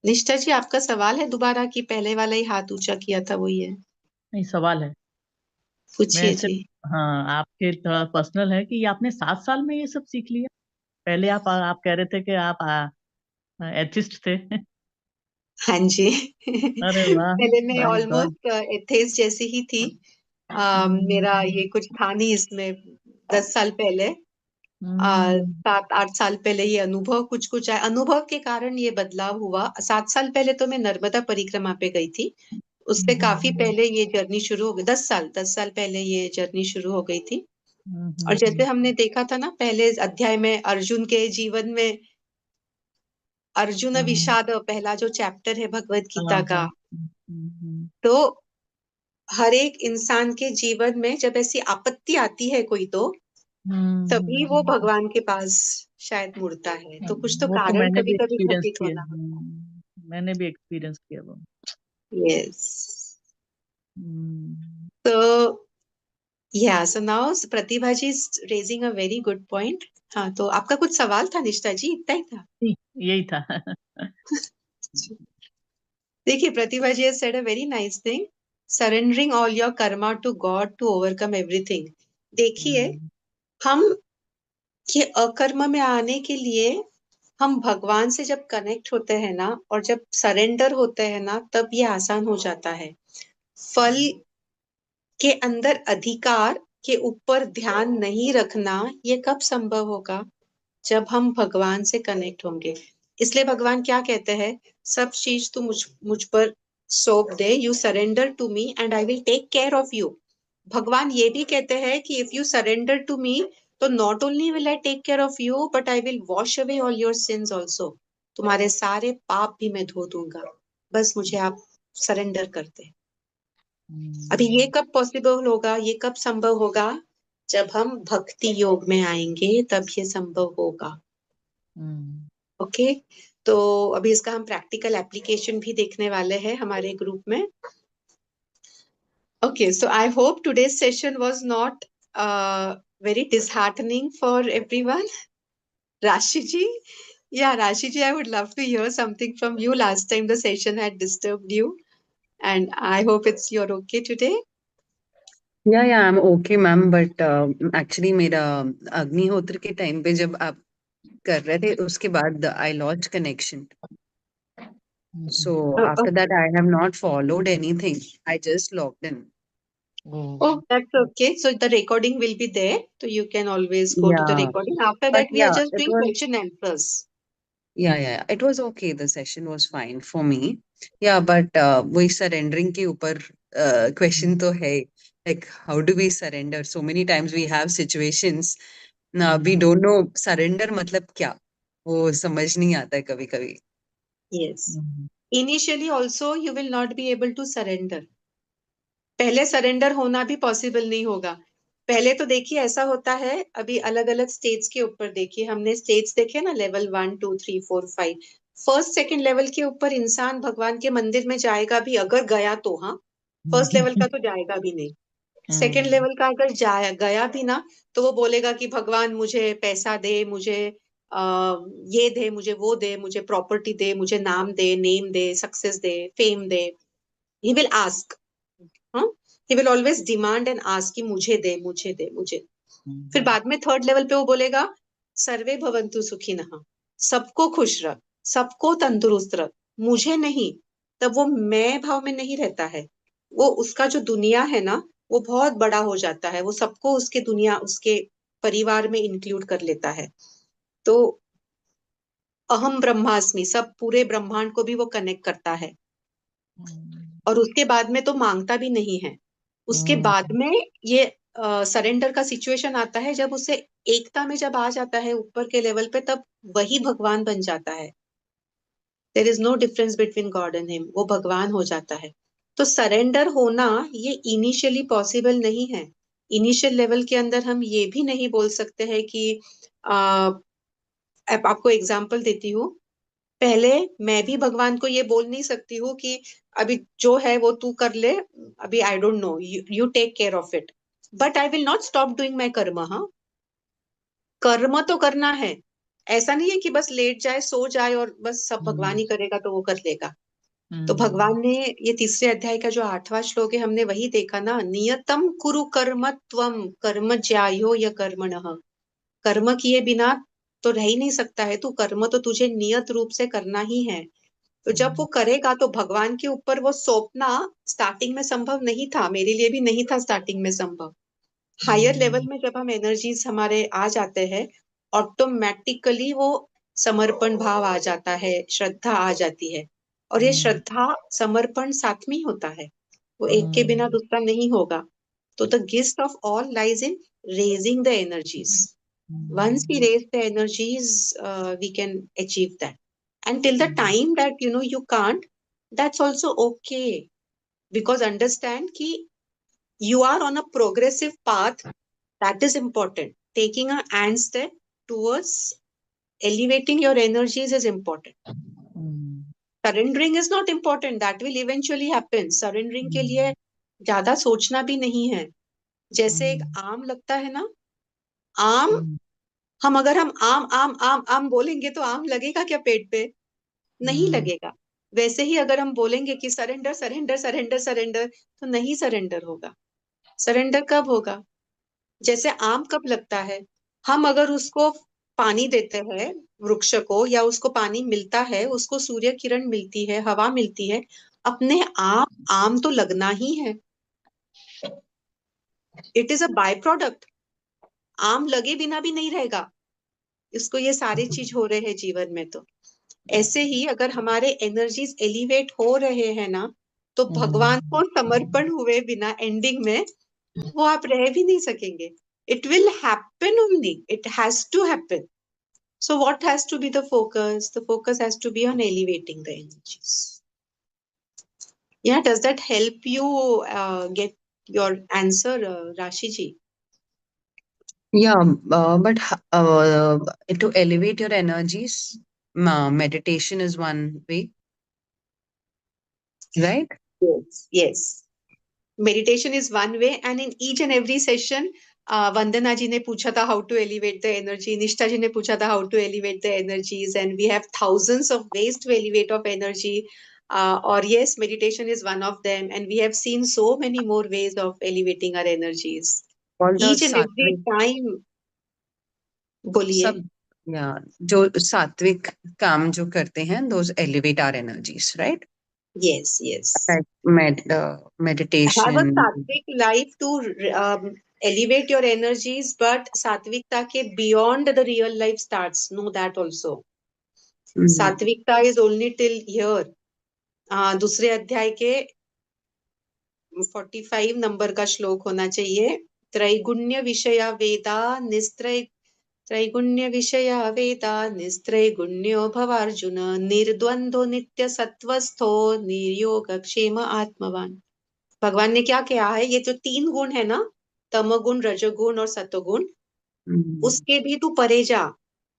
निष्ठा जी, आपका सवाल है दोबारा कि पहले वाला ही हाथ ऊंचा किया था वही है? नहीं, सवाल है। मैं पूछिए ऐसे, जी। हाँ, आपके थोड़ा पर्सनल है कि ये आपने 7 साल में ये सब सीख लिया? पहले आप कह रहे थे कि आप एथिस्ट थे। हाँ जी। अरे वाह, पहले मैं माय गॉड। ऑलमोस्ट एथेist जैसी ही थी। मेरा ये कुछ था नहीं इसमें। 10 साल पहले, 7-8 साल पहले ये अनुभव कुछ कुछ आया, अनुभव के कारण ये बदलाव हुआ। 7 साल पहले तो मैं नर्मदा परिक्रमा पे गई थी। उससे काफी पहले ये जर्नी शुरू हो गई। 10 साल पहले ये जर्नी शुरू हो गई थी। और जैसे हमने देखा था ना पहले अध्याय में, अर्जुन के जीवन में, अर्जुन विषाद, पहला जो चैप्टर है भगवत हाँ गीता हाँ। का। तो हर एक इंसान के जीवन में जब ऐसी आपत्ति आती है कोई, तो तभी वो भगवान के पास शायद मुड़ता है। तो कुछ तो वो तो कारण मैंने कभी भी कभी एक्सपीरियंस घटित किया। होना होता मैंने भी एक्सपीरियंस किया वो। है। यस। हम्म, तो yeah so now Pratibha ji is raising a very good point. हाँ, तो आपका कुछ सवाल था निष्ठा जी? इतना ही था? यही था। देखिए, Pratibha ji said a very nice thing, surrendering all your karma to God to overcome everything. देखिए, हम्म, हम ये अकर्म में आने के लिए हम भगवान से जब कनेक्ट होते हैं ना और जब सरेंडर होते हैं ना, तब ये आसान हो जाता है। फल के अंदर अधिकार के ऊपर ध्यान नहीं रखना, ये कब संभव होगा? जब हम भगवान से कनेक्ट होंगे। इसलिए भगवान क्या कहते हैं? सब चीज तू मुझ मुझ पर सौंप दे, you surrender to me and I will take care of you. भगवान ये भी कहते हैं कि if you surrender to me, तो not only will I take care of you, but I will wash away all your sins also. तुम्हारे सारे पाप भी मैं धो दूंगा, बस मुझे आप सरेंडर कर दे। अभी ये कब पॉसिबल होगा, ये कब संभव होगा? जब हम भक्ति योग में आएंगे, तब ये संभव होगा। ओके, तो अभी इसका हम प्रैक्टिकल एप्लीकेशन भी देखने वाले हैं हमारे ग्रुप में। Okay, so I hope today's session was not very disheartening for everyone. Rashi ji, yeah, Rashi ji, I would love to hear something from you. Last time the session had disturbed you, and I hope you're okay today. या I am okay ma'am, but actually मेरा अग्निहोत्र के time पे जब आप कर रहे थे उसके बाद I lost connection, so after that I have not followed anything, I just logged in. Oh, that's okay. So the recording will be there. So you can always go to the Yeah, recording. After but that, we are yeah, just it doing was, question answers. yeah, it was okay. The session was fine for me. Yeah, but वही surrendering के ऊपर question तो है, like how do we surrender? So many times we have situations, we don't know surrender मतलब क्या, वो समझ नहीं आता है कभी कभी. Yes. Initially also you will not be able to surrender. पहले सरेंडर होना भी पॉसिबल नहीं होगा। पहले तो देखिए ऐसा होता है, अभी अलग अलग स्टेट्स के ऊपर देखिए, हमने स्टेट्स देखे ना, लेवल 1 2 3 4 5। फर्स्ट सेकंड लेवल के ऊपर इंसान भगवान के मंदिर में जाएगा भी, अगर गया तो, हाँ, फर्स्ट लेवल का तो जाएगा भी नहीं। सेकंड लेवल का अगर जाया गया भी ना, तो वो बोलेगा कि भगवान मुझे पैसा दे, मुझे ये दे, मुझे वो दे, मुझे प्रॉपर्टी दे, मुझे नाम दे, नेम दे, सक्सेस दे, फेम दे। ही विल आस्क, हाँ, he will always demand and ask कि मुझे दे, मुझे दे, मुझे। फिर बाद में थर्ड लेवल पे वो बोलेगा सर्वे भवन्तु सुखिनः, सबको खुश रख, सबको तंदुरुस्त रख, मुझे नहीं। तब वो मैं भाव में नहीं रहता है, वो उसका जो दुनिया है ना, वो बहुत बड़ा हो जाता है, वो सबको उसके दुनिया, उसके परिवार में इंक्लूड कर लेता है। तो अहम ब्रह्मास्मि, सब पूरे ब्रह्मांड को भी वो कनेक्ट करता है। और उसके बाद में तो मांगता भी नहीं है। उसके बाद में ये सरेंडर का सिचुएशन आता है, जब उसे एकता में जब आ जाता है ऊपर के लेवल पे, तब वही भगवान बन जाता है। There is no difference between God and him, वो भगवान हो जाता है। तो सरेंडर होना ये इनिशियली पॉसिबल नहीं है। इनिशियल लेवल के अंदर हम ये भी नहीं बोल सकते हैं कि आपको एग्जाम्पल देती हूँ। पहले मैं भी भगवान को ये बोल नहीं सकती हूँ कि अभी जो है वो तू कर ले, अभी I don't know, you take care of it, but I will not stop doing my karma. हाँ, कर्म तो करना है। ऐसा नहीं है कि बस लेट जाए, सो जाए और बस सब भगवान ही करेगा तो वो कर लेगा। तो भगवान ने ये तीसरे अध्याय का जो 8वां श्लोक है, हमने वही देखा ना, नियतम कुरु कर्म त्वम कर्म ज्यायो य कर्मणः। कर्म किए बिना तो रह ही नहीं सकता है तू, कर्म तो तुझे नियत रूप से करना ही है। तो जब वो करेगा तो भगवान के ऊपर वो सौंपना स्टार्टिंग में संभव नहीं था, मेरे लिए भी नहीं था स्टार्टिंग में संभव। हायर लेवल में जब हम एनर्जीज हमारे आ जाते हैं, ऑटोमेटिकली वो समर्पण भाव आ जाता है, श्रद्धा आ जाती है। और ये श्रद्धा समर्पण साथ में ही होता है, वो एक के बिना दूसरा नहीं होगा। तो the gift of all lies in raising the energies. Once we raise the energies, we can achieve that. And till the time that you can't, that's also okay. Because understand ki you are on a progressive path. That is important. Taking a hand step towards elevating your energies is important. Surrendering is not important. That will eventually happen. Surrendering के लिए ज्यादा सोचना भी नहीं है। जैसे एक आम लगता है ना, आम, अगर हम आम आम आम आम बोलेंगे तो आम लगेगा क्या पेट पे? नहीं लगेगा। वैसे ही अगर हम बोलेंगे कि सरेंडर सरेंडर सरेंडर सरेंडर, तो नहीं सरेंडर होगा। सरेंडर कब होगा? जैसे आम कब लगता है? हम अगर उसको पानी देते हैं, वृक्ष को या उसको पानी मिलता है, उसको सूर्य किरण मिलती है, हवा मिलती है, अपने आप आम तो लगना ही है। It is a by product. आम लगे बिना भी नहीं रहेगा, इसको ये सारी चीज हो रहे हैं जीवन में। तो ऐसे ही अगर हमारे एनर्जीज एलिवेट हो रहे हैं ना, तो भगवान को समर्पण हुए बिना एंडिंग में वो आप रह भी नहीं सकेंगे। It will happen only, it has to happen. So what has to be the focus? The focus has to be on elevating the energies. Yeah, does that help you get your answer, Rashi ji? Yeah, but to elevate your energies, meditation is one way, right? Yes. Yes. Meditation is one way, and in each and every session, Vandana ji ne पूछा था how to elevate the energy, Nishta ji ne पूछा था how to elevate the energies, and we have thousands of ways to elevate of energy. Or yes, meditation is one of them, and we have seen so many more ways of elevating our energies. All the Each and every sattvic, time, बोलिए. सब, yeah, जो सात्विक काम जो करते हैं, those elevate our energies, right? Yes, yes. Like Have a meditation. sattvic life to elevate your energies, but sattvikta ke beyond the real life starts. Know that also. Sattvikta is only till here. दूसरे अध्याय के 45 number का श्लोक होना चाहिए. त्रैगुण्य विषया वेदा निस्त्रय त्रैगुण्य विषया वेदा निस्त्रैगुण्यो भवार्जुन निर्द्वंद्वो नित्य सत्वस्थो निर्योग क्षेम आत्मवान. भगवान ने क्या कहा है? ये जो 3 गुण है ना, तमगुण, रजोगुण और सतोगुण, उसके भी तू परे जा.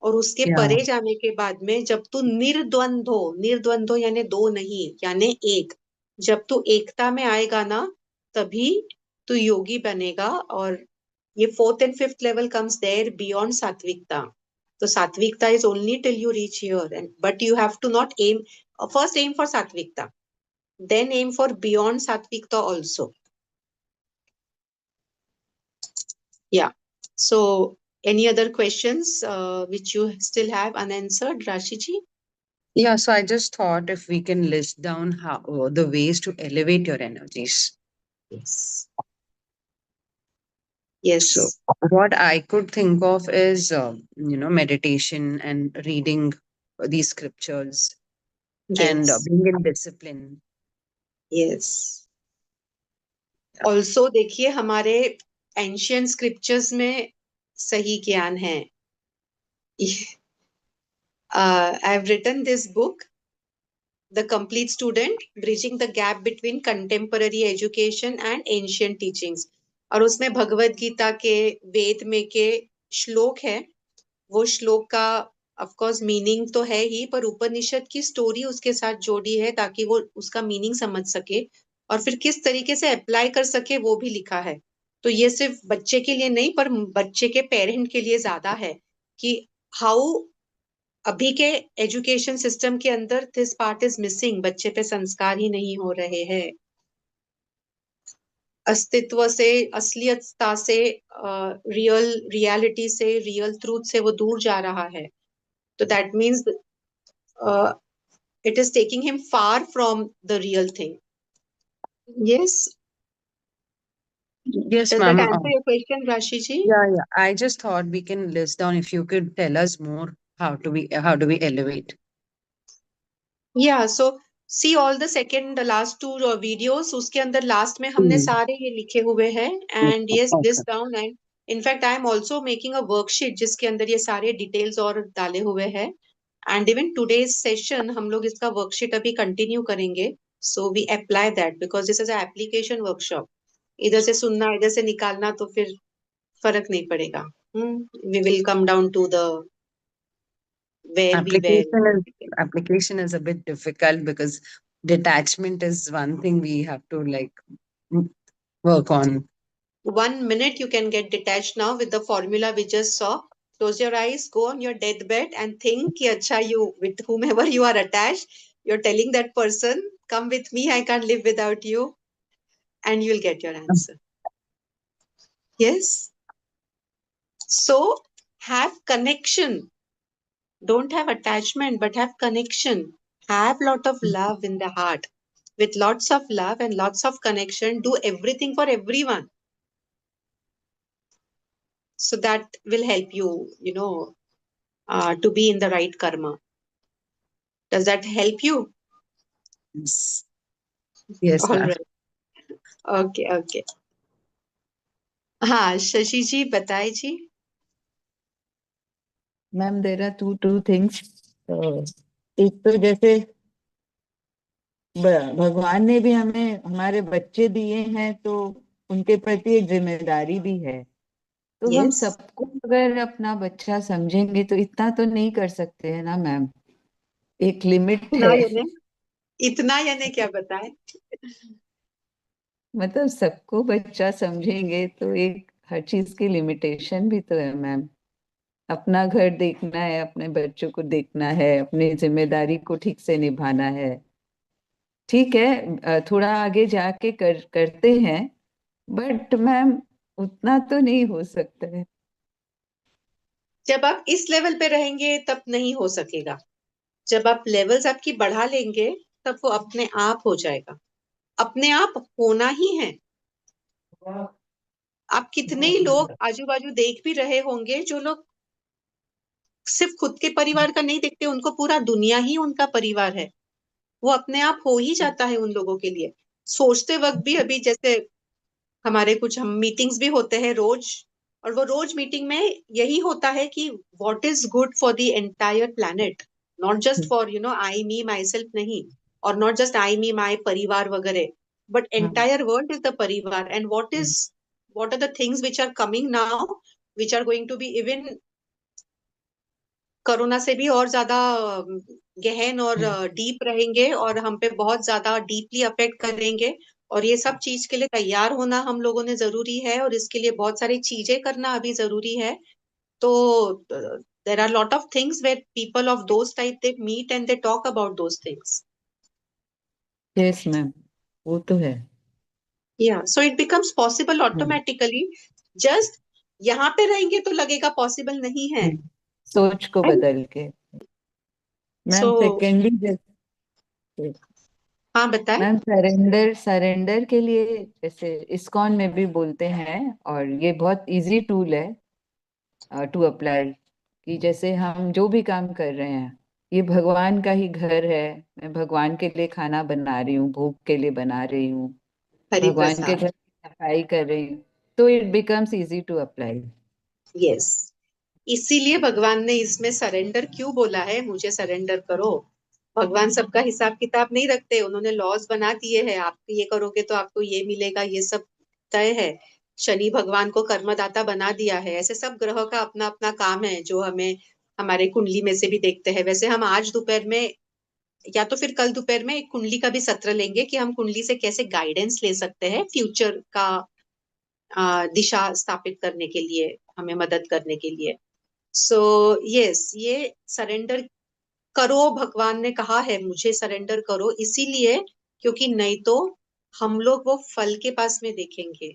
और उसके Yeah. परे जाने के बाद में जब तू निर्द्वंद्व यानी दो नहीं, यानी एक, जब तू एकता में आएगा ना, तभी तू योगी बनेगा. और ये 4th and 5th level comes there beyond सात्विकता. तो सात्विकता is only till you reach here, and but you have to not aim. First aim for सात्विकता, then aim for beyond सात्विकता also. Yeah. So, any other questions which you still have unanswered, Rashiji? Yeah, so I just thought if we can list down how the ways to elevate your energies. Yes. Yes. So what I could think of is, meditation and reading these scriptures and Yes. being in discipline. Yes. Also, देखिए हमारे ancient scriptures में सही ज्ञान है. I have written this book, The Complete Student, Bridging the Gap Between Contemporary Education and Ancient Teachings. और उसमें भगवत गीता के, वेद में के श्लोक है. वो श्लोक का ऑफ कोर्स मीनिंग तो है ही, पर उपनिषद की स्टोरी उसके साथ जोड़ी है ताकि वो उसका मीनिंग समझ सके और फिर किस तरीके से अप्लाई कर सके, वो भी लिखा है. तो ये सिर्फ बच्चे के लिए नहीं, पर बच्चे के पेरेंट के लिए ज्यादा है कि हाउ अभी के एजुकेशन सिस्टम के अंदर दिस पार्ट इज मिसिंग. बच्चे पे संस्कार ही नहीं हो रहे हैं. अस्तित्व से, असलियतता से, रियलिटी से, रियल ट्रूथ से वो दूर जा रहा है. तो that means it is taking him far from the real thing. Yes. Yes, Does that ma'am. answer your question, Rashi ji? Yeah. I just thought we can list down if you could tell us more how do we elevate? Yeah, so see all the second, the last two videos, उसके अंदर last में हमने सारे ये लिखे हुए हैं. And yes, this down. And in fact, I am also making a worksheet जिसके अंदर ये सारे डिटेल्स और डाले हुए हैं. And even today's session हम लोग इसका वर्कशीट अभी कंटिन्यू करेंगे. So we apply that because this is an application workshop. इधर से सुनना, इधर से निकालना, तो फिर फर्क नहीं पड़ेगा. We will come down to the where we were. Application is a bit difficult because detachment is one thing we have to work on. 1 minute you can get detached now with the formula we just saw. Close your eyes, go on your deathbed and think ki acha, you, with whomever you are attached, you're telling that person, come with me, I can't live without you, and you'll get your answer. Yes. So have connection Don't have attachment, but have connection. Have lot of love in the heart. With lots of love and lots of connection, do everything for everyone. So that will help you, to be in the right karma. Does that help you? Yes. Yes, All ma'am. right. Okay, okay. हाँ, शशि जी बताइए जी. Ma'am there are two things. एक तो जैसे भगवान ने भी हमें हमारे बच्चे दिए हैं, तो उनके प्रति एक जिम्मेदारी भी है. तो हम Yes. सबको अगर अपना बच्चा समझेंगे तो इतना तो नहीं कर सकते हैं ना मैम. एक लिमिट इतना है. यानी इतना यानी क्या बताएं? मतलब सबको बच्चा समझेंगे तो एक हर चीज की लिमिटेशन भी तो है मैम. अपना घर देखना है, अपने बच्चों को देखना है, अपनी जिम्मेदारी को ठीक से निभाना है. ठीक है, थोड़ा आगे जाके करते हैं, बट मैम उतना तो नहीं हो सकता है. जब आप इस लेवल पे रहेंगे तब नहीं हो सकेगा. जब आप लेवल्स आपकी बढ़ा लेंगे तब वो अपने आप हो जाएगा. अपने आप होना ही है. आप कितने ही लोग आजू बाजू देख भी रहे होंगे जो लोग सिर्फ खुद के परिवार का नहीं देखते, उनको पूरा दुनिया ही उनका परिवार है. वो अपने आप हो ही जाता है उन लोगों के लिए. सोचते वक्त भी अभी जैसे हमारे कुछ हम मीटिंग्स भी होते हैं रोज, और वो रोज मीटिंग में यही होता है कि what is good for the entire planet. Not just for I me myself नहीं, और not just I me my परिवार वगैरह, but entire world is the परिवार. And what are the things which are coming now, which are going to be even corona से भी और ज्यादा गहन और डीप रहेंगे, और हम पे बहुत ज्यादा डीपली अफेक्ट करेंगे. और ये सब चीज के लिए तैयार होना हम लोगों ने जरूरी है, और इसके लिए बहुत सारी चीजें करना अभी जरूरी है. तो there are lot of things where people of those type they meet and they talk about those things. Yes ma'am, वो तो है. Yeah so it becomes possible automatically. Just यहाँ पे रहेंगे तो लगेगा पॉसिबल नहीं है. सोच को एंड बदल के. मैम सो सेकेंडली जैसे हाँ बताएं. मैम सरेंडर सरेंडर के लिए जैसे इस्कॉन में भी बोलते हैं, और ये बहुत इजी टूल है टू अप्लाई. कि जैसे हम जो भी काम कर रहे हैं, ये भगवान का ही घर है. मैं भगवान के लिए खाना बना रही हूँ, भोग के लिए बना रही हूँ, हरि भगवान के प्रसाद. घर की सफाई कर रही हूँ. तो it becomes easy to apply. Yes. इसीलिए भगवान ने इसमें सरेंडर क्यों बोला है, मुझे सरेंडर करो. भगवान सबका हिसाब किताब नहीं रखते. उन्होंने लॉज बना दिए हैं, आप ये करोगे तो आपको ये मिलेगा, ये सब तय है. शनि भगवान को कर्मदाता बना दिया है. ऐसे सब ग्रह का अपना अपना काम है जो हमें हमारे कुंडली में से भी देखते हैं. वैसे हम आज दोपहर में या तो फिर कल दोपहर में एक कुंडली का भी सत्र लेंगे कि हम कुंडली से कैसे गाइडेंस ले सकते हैं फ्यूचर का, दिशा स्थापित करने के लिए, हमें मदद करने के लिए. सो यस, ये सरेंडर करो. भगवान ने कहा है मुझे सरेंडर करो, इसीलिए क्योंकि नहीं तो हम लोग वो फल के पास में देखेंगे,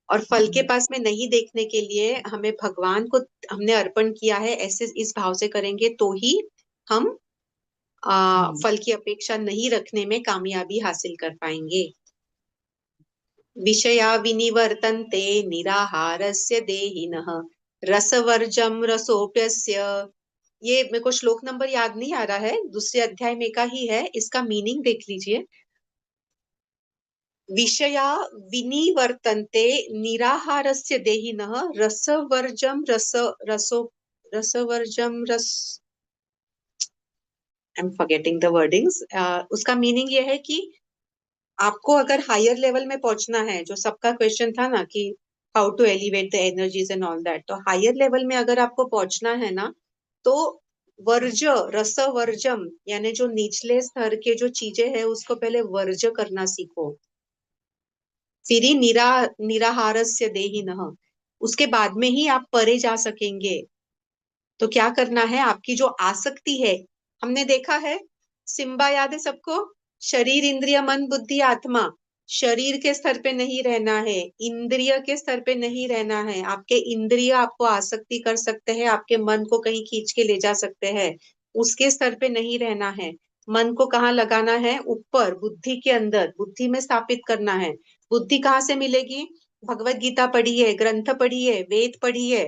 और फल के पास में नहीं देखने के लिए हमें भगवान को हमने अर्पण किया है ऐसे इस भाव से करेंगे तो ही हम फल की अपेक्षा नहीं रखने में कामयाबी हासिल कर पाएंगे. विषया विनिवर्तन्ते निराहारस्य देहिनः रसवर्जम रसोप्यस्य. ये मेरे को श्लोक नंबर याद नहीं आ रहा है, दूसरे अध्याय में का ही है. इसका मीनिंग देख लीजिए. विषया विनिवर्तन्ते निराहारस्य देहिनः रसवर्जम रसो रसवर्जम रस I am forgetting the wordings. उसका मीनिंग ये है कि आपको अगर हायर लेवल में पहुंचना है, जो सबका क्वेश्चन था ना कि how to elevate the energies and all that, तो हायर लेवल में अगर आपको पहुंचना है ना, तो वर्ज रस वर्जम यानी जो निचले स्तर के जो चीजें हैं उसको पहले वर्ज करना सीखो. फिर ही निराहारस्य देहिनः, उसके बाद में ही आप परे जा सकेंगे. तो क्या करना है, आपकी जो आसक्ति है, हमने देखा है सिम्बा याद है सबको, शरीर इंद्रिय मन बुद्धि आत्मा. शरीर के स्तर पे नहीं रहना है, इंद्रिय के स्तर पे नहीं रहना है। आपके इंद्रिय आपको आसक्ति कर सकते हैं, आपके मन को कहीं खींच के ले जा सकते हैं, उसके स्तर पे नहीं रहना है। मन को कहाँ लगाना है? ऊपर, बुद्धि के अंदर, बुद्धि में स्थापित करना है। बुद्धि कहाँ से मिलेगी? भगवत गीता पढ़िए, ग्रंथ पढ़िए, वेद पढ़िए,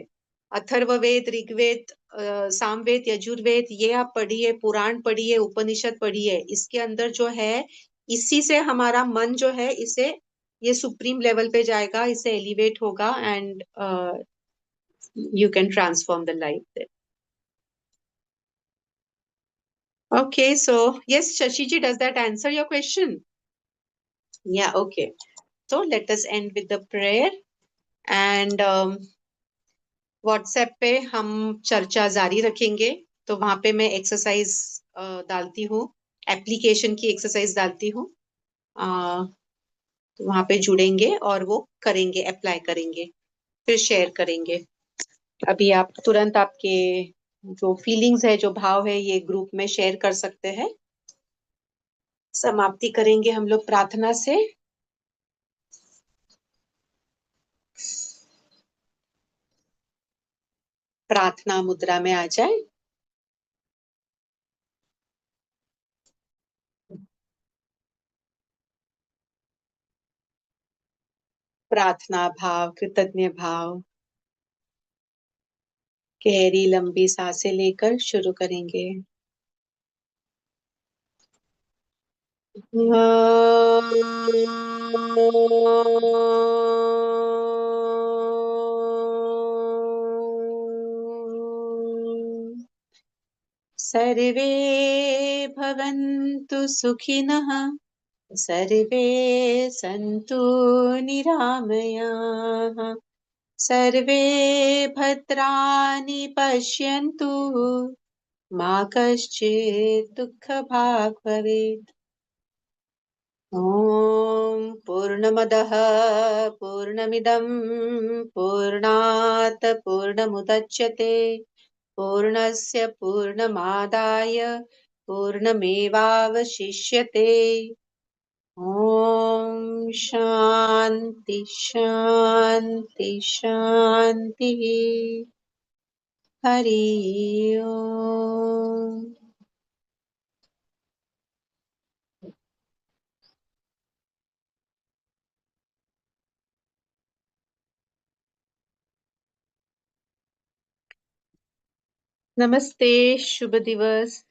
अथर्ववेद, ऋग्वेद, सामवेद, यजुर्वेद, ये आप पढ़िए, पुराण पढ़िए, उपनिषद पढ़िए। इसके अंदर जो है, इसी से हमारा मन जो है, इसे ये सुप्रीम लेवल पे जाएगा, इसे एलिवेट होगा, and you can transform the life. Okay, so yes, Shashiji, does that answer your question? Yeah, okay. So let us end with the prayer, and WhatsApp पे हम चर्चा जारी रखेंगे। तो वहां पे मैं एक्सरसाइज डालती हूँ, एप्लीकेशन की एक्सरसाइज डालती हूँ। तो वहां पे जुड़ेंगे और वो करेंगे, अप्लाई करेंगे, फिर शेयर करेंगे। अभी आप तुरंत आपके जो फीलिंग्स है, जो भाव है, ये ग्रुप में शेयर कर सकते हैं। समाप्ति करेंगे हम लोग प्रार्थना से। प्रार्थना मुद्रा में आ जाए। प्रार्थना भाव, कृतज्ञ भाव, गहरी लंबी सांसें लेकर शुरू करेंगे। सर्वे भवन्तु सुखिनः, सर्वे सन्तु निरामयाः, सर्वे भद्राणि पश्यन्तु, मा कश्चित् दुःखभाग् भवेत्। ॐ पूर्णमदः पूर्णमिदं पूर्णात् पूर्णमुदच्यते, पूर्णस्य पूर्णमादाय पूर्णमेवावशिष्यते। ॐ शान्ति शान्ति शान्तिः। हरि ओम्। नमस्ते, शुभ दिवस।